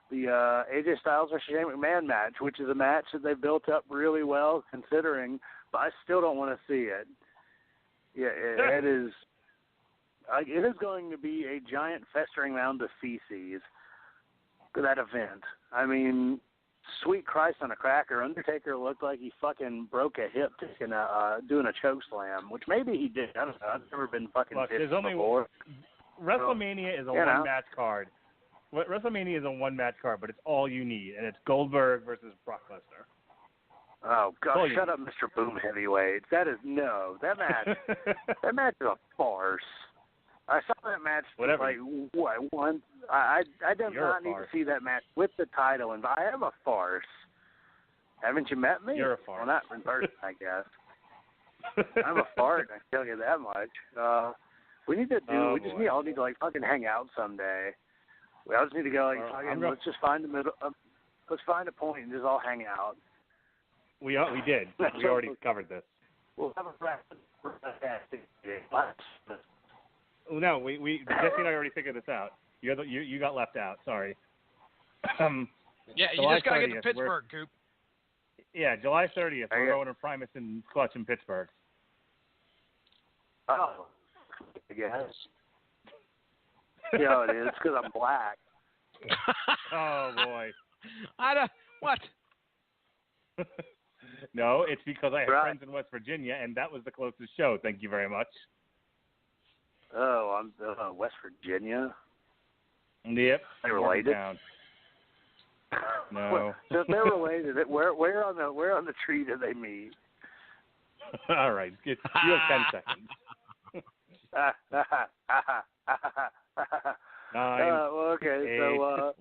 S1: the AJ Styles versus Shane McMahon match, which is a match that they built up really well, considering. But I still don't want to see it. Yeah, it is. It is going to be a giant festering mound of feces. That event. I mean. Sweet Christ on a cracker, Undertaker looked like he fucking broke a hip doing a choke slam, which maybe he did. I don't know. I've never been fucking pissed before.
S3: WrestleMania is a one-match card. WrestleMania is a one-match card, but it's all you need, and it's Goldberg versus Brock Lesnar.
S1: Oh, God, shut up, Mr. Boom Heavyweight. That match, that match is a farce. I saw that match once. I do not need to see that match with the title, and I am a farce. Haven't you met me?
S3: You're a farce.
S1: Well, not in person, I guess. I'm a fart, I tell you that much. We need to do. We just all need to like fucking hang out someday. We all just need to go let's just find the middle. Let's find a point and just all hang out.
S3: We did. We already covered this.
S1: We'll have a practice.
S3: No, we Jesse and I already figured this out. You got left out. Sorry.
S4: Yeah, you just gotta get to Pittsburgh, Coop.
S3: Yeah, July 30th. We're going to Primus and Clutch in Pittsburgh.
S1: Oh, I guess. Yeah, it is because I'm black.
S3: Oh boy.
S4: What?
S3: No, it's because I have friends in West Virginia, and that was the closest show. Thank you very much.
S1: Oh, I'm West Virginia.
S3: Yep.
S1: They related?
S3: No.
S1: So if they're related, where on the tree do they meet?
S3: All right, you have 10 seconds. 9,
S1: well, okay,
S3: 8.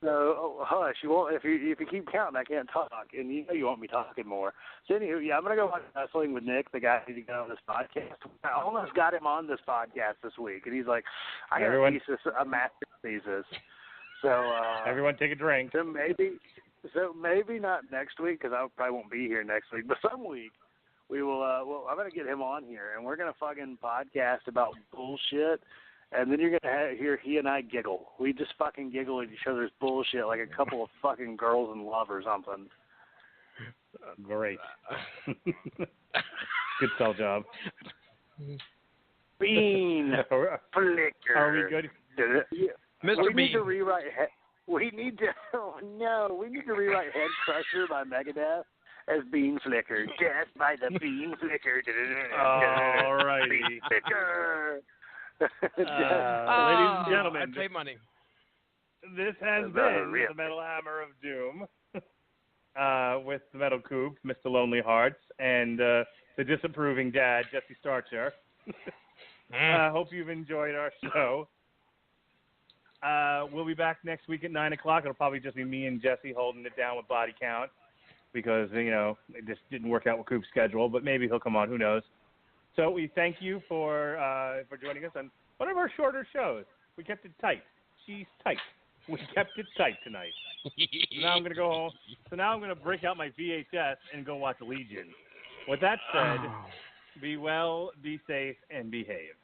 S1: So hush. You won't if you keep counting. I can't talk, and you know you want me talking more. So anywho, yeah, I'm gonna go watch wrestling with Nick, the guy who got on this podcast. I almost got him on this podcast this week, and he's like, "I got a master thesis." So
S3: everyone take a drink.
S1: So maybe not next week because I probably won't be here next week, but some week we will. I'm gonna get him on here, and we're gonna fucking podcast about bullshit. And then you're going to hear he and I giggle. We just fucking giggle at each other's bullshit like a couple of fucking girls in love or something.
S3: Great. Good sell job.
S1: Bean flicker.
S3: Are we good?
S4: Mr.
S1: We need to rewrite. We need to rewrite Head Crusher by Megadeth as Bean Flicker. Just by the Bean Flicker.
S3: All righty.
S1: Bean Flicker.
S3: Ladies and gentlemen,
S4: I'd pay money.
S3: This has been the Metal Hammer of Doom with the Metal Coop, Mr. Lonely Hearts, and the disapproving dad, Jesse Starcher. Hope you've enjoyed our show. We'll be back next week at 9 o'clock. It'll probably just be me and Jesse holding it down with body count because, it just didn't work out with Coop's schedule, but maybe he'll come on. Who knows? So we thank you for joining us on one of our shorter shows. We kept it tight. She's tight. We kept it tight tonight. So now I'm going to go home. So now I'm going to break out my VHS and go watch Legion. With that said, be well, be safe, and behave.